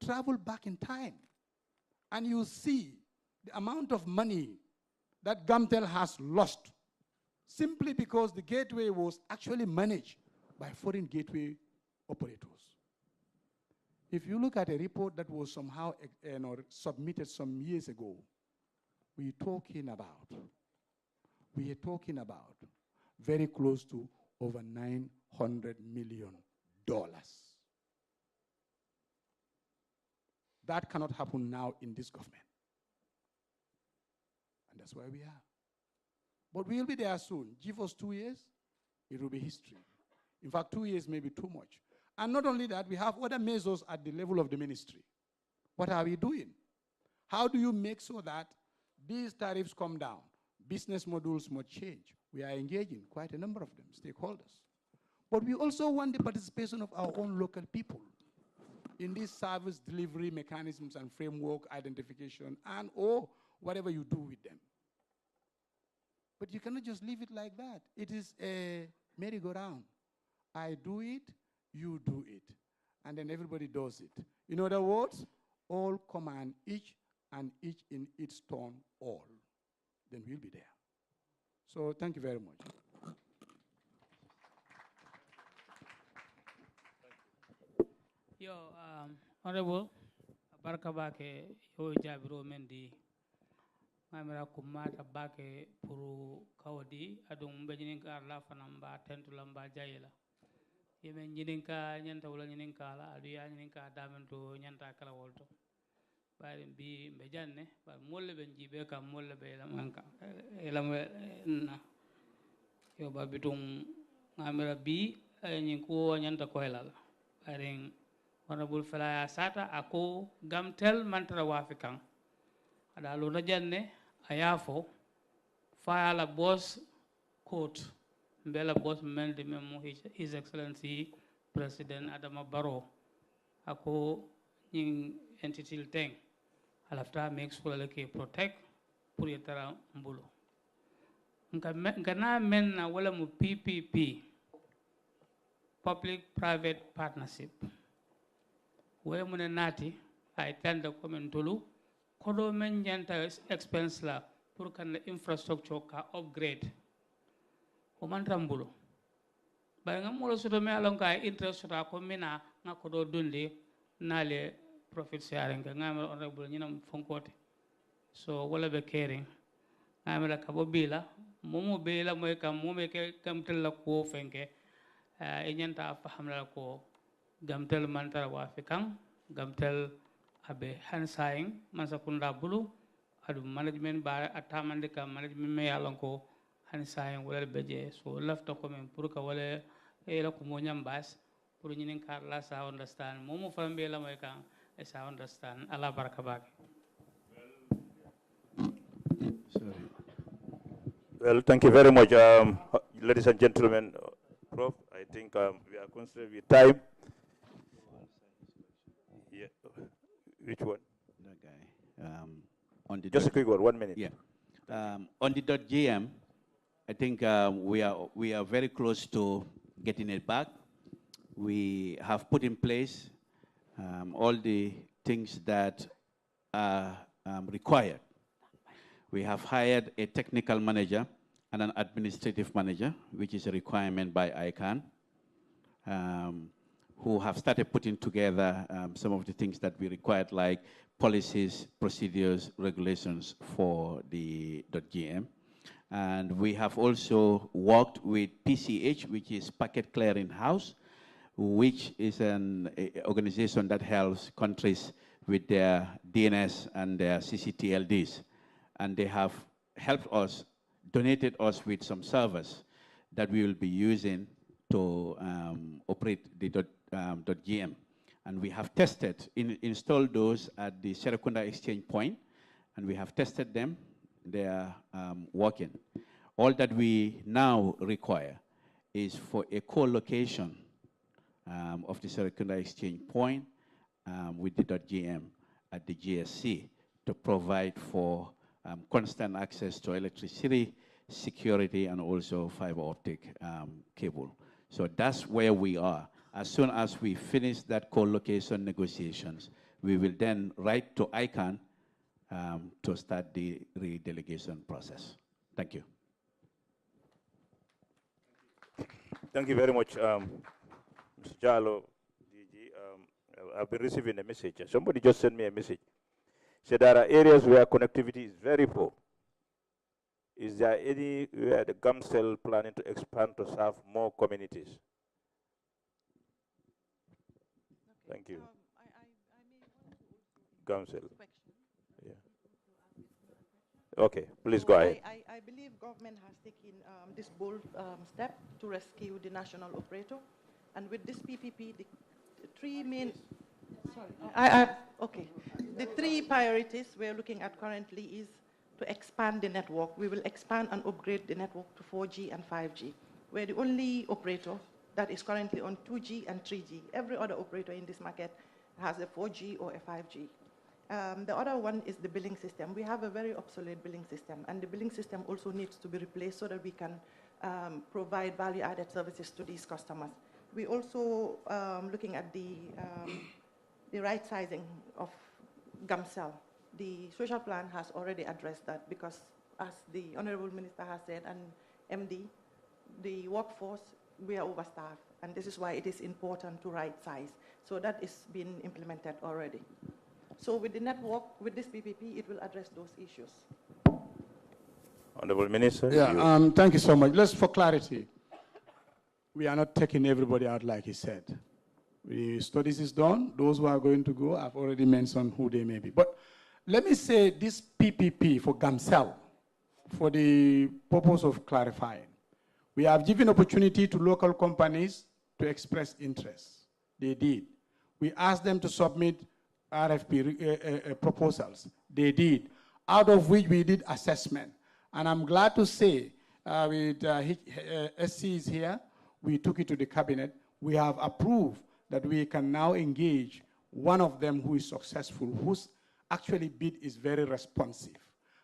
travel back in time, and you see the amount of money that Gamtel has lost simply because the gateway was actually managed by foreign gateway operators. If you look at a report that was somehow submitted some years ago, we are talking about very close to over $900 million. That cannot happen now in this government. And that's where we are. But we'll be there soon. Give us 2 years, it will be history. In fact, 2 years may be too much. And not only that, we have other measures at the level of the ministry. What are we doing? How do you make sure that these tariffs come down? Business models must change. We are engaging quite a number of them, stakeholders. But we also want the participation of our own local people in these service delivery mechanisms and framework identification and or whatever you do with them. But you cannot just leave it like that. It is a merry-go-round. I do it, you do it, and then everybody does it. In other words, all command each and each in its turn all. Then we'll be there. So thank you very much. Yo, Honorable, barka bake yo jabiro mendi. Mamira kumata bake puru kawdi adung bejininka la fanamba tentu lamba jayela. Yeme nyininka nyanta wala nyininka la aduya nyininka damento nyanta kala wolto. Bari bi bejanne ba molle benji be kam molle be la manka elam na yo babitung ngamira bi nyinku nyanta ko helal. Bari Honorable Felaya Sata ako Gamtel mantara wafikang. Ada luna janne ayafo fire la boss court mbela boss mendi memo His Excellency President Adama Barrow ako nying entity teng alafta make sure leke protect pour yetara mbulo nka na men na wala mu PPP public private partnership wala mu nati ay tanda ko men tolu kodo men janta expense la pour kan la infrastructure ka upgrade o man rambulo bay ngam mo soto me alon ka interest ta ko mina ngako do dundi nale profit sharing ka ngam honorable nyinam fonkote so wala be caring ngam la ka bo bila momo be la moy kam momo ke kam tel la ko fenke e nyanta faham la ko gamtel mantara wa fikang gamtel abe hansaing Mansa Kunda bulu adu management ba atamande ka management me yalon ko hansaing wala beje so lafta ko men pour ka wala e la ko mo nyambas pour nyinin kar la sa understand momo fambe la moy kan e sa understand ala baraka bak. Well, thank you very much, ladies and gentlemen. Prof, I think we are constrained with time. Yeah. Which one? That guy. On the just a quick one, 1 minute. Yeah. On the .gm, I think we are very close to getting it back. We have put in place all the things that are required. We have hired a technical manager and an administrative manager, which is a requirement by ICANN, who have started putting together some of the things that we required, like policies, procedures, regulations for the .gm. And we have also worked with PCH, which is Packet Clearing House, which is an organization that helps countries with their DNS and their CCTLDs. And they have helped us, donated us with some servers that we will be using to operate the .gm. And we have tested, installed those at the Serakunda exchange point, and we have tested them. They are working. All that we now require is for a co-location of the Serakunda exchange point with the .gm at the GSC to provide for constant access to electricity, security, and also fiber optic cable. So that's where we are. As soon as we finish that co-location negotiations, we will then write to ICANN to start the redelegation process. Thank you. Thank you very much, Mr. Jalo. I've been receiving a message. Somebody just sent me a message. Said there are areas where connectivity is very poor. Is there any where the GAMCEL planning to expand to serve more communities? Thank you. GAMCEL. Yeah. Okay, please go ahead. I believe government has taken this bold step to rescue the national operator. And with this PPP, the three main, the three priorities we're looking at currently is to expand the network. We will expand and upgrade the network to 4G and 5G. We're the only operator that is currently on 2G and 3G. Every other operator in this market has a 4G or a 5G. The other one is the billing system. We have a very obsolete billing system, and the billing system also needs to be replaced so that we can provide value-added services to these customers. We're also looking at the right sizing of GAMCEL. The social plan has already addressed that because, as the Honorable Minister has said, and MD, the workforce, we are overstaffed, and this is why it is important to right size. So that is being implemented already. So with the network, with this PPP, it will address those issues. Honorable Minister. Yeah, thank you so much. Just for clarity, we are not taking everybody out like he said. The studies is done. Those who are going to go, I've already mentioned who they may be. But let me say this PPP for GAMCEL, for the purpose of clarifying. We have given opportunity to local companies to express interest. They did. We asked them to submit RFP proposals. They did, out of which we did assessment. And I'm glad to say, with SC is here, we took it to the cabinet. We have approved that we can now engage one of them who is successful, whose actually bid is very responsive.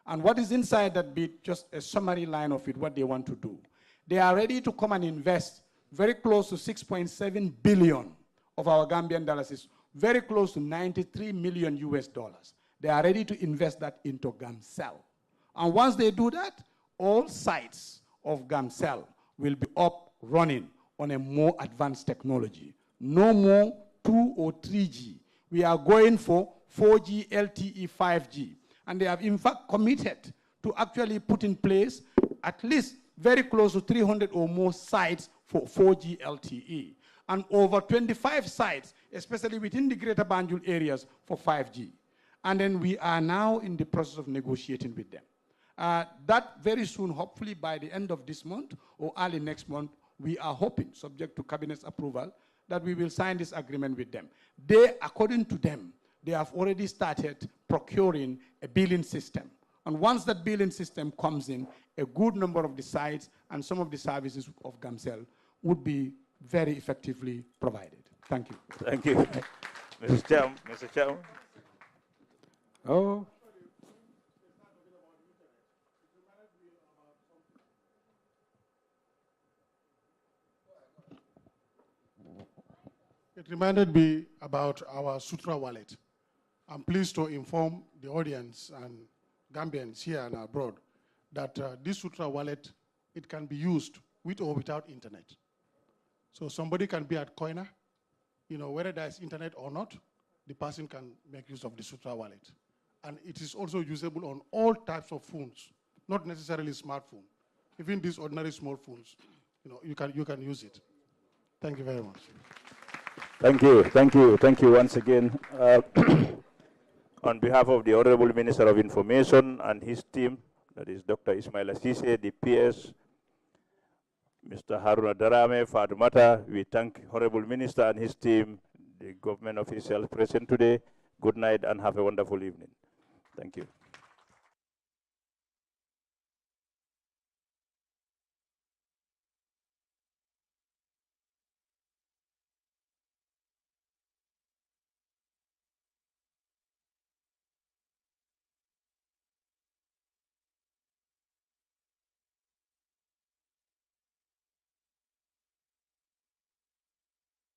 And what is inside that bid, just a summary line of it, what they want to do. They are ready to come and invest very close to 6.7 billion of our Gambian dollars, is very close to 93 million US dollars. They are ready to invest that into GAMCEL. And once they do that, all sites of GAMCEL will be up running on a more advanced technology. No more 2 or 3G. We are going for 4G, LTE, 5G. And they have in fact committed to actually put in place at least very close to 300 or more sites for 4G LTE. And over 25 sites, especially within the greater Banjul areas, for 5G. And then we are now in the process of negotiating with them. That very soon, hopefully by the end of this month or early next month, we are hoping, subject to Cabinet's approval, that we will sign this agreement with them. They, according to them, they have already started procuring a billing system. And once that billing system comes in, a good number of the sites and some of the services of GAMCEL would be very effectively provided. Thank you. Thank you. Mr. Chairman. Mr. Chairman. Oh. It reminded me about our Sutra wallet. I'm pleased to inform the audience and Gambians here and abroad that this Sutra wallet, it can be used with or without internet. So somebody can be at Koina, whether there's internet or not, the person can make use of the Sutra wallet. And it is also usable on all types of phones, not necessarily smartphone. Even these ordinary small phones, you can use it. Thank you very much. Thank you, thank you, thank you once again. On behalf of the Honorable Minister of Information and his team, that is Dr. Ismail Assise, the PS, Mr. Haruna Darame, Fatoumata, we thank Honorable Minister and his team, the government officials present today. Good night and have a wonderful evening.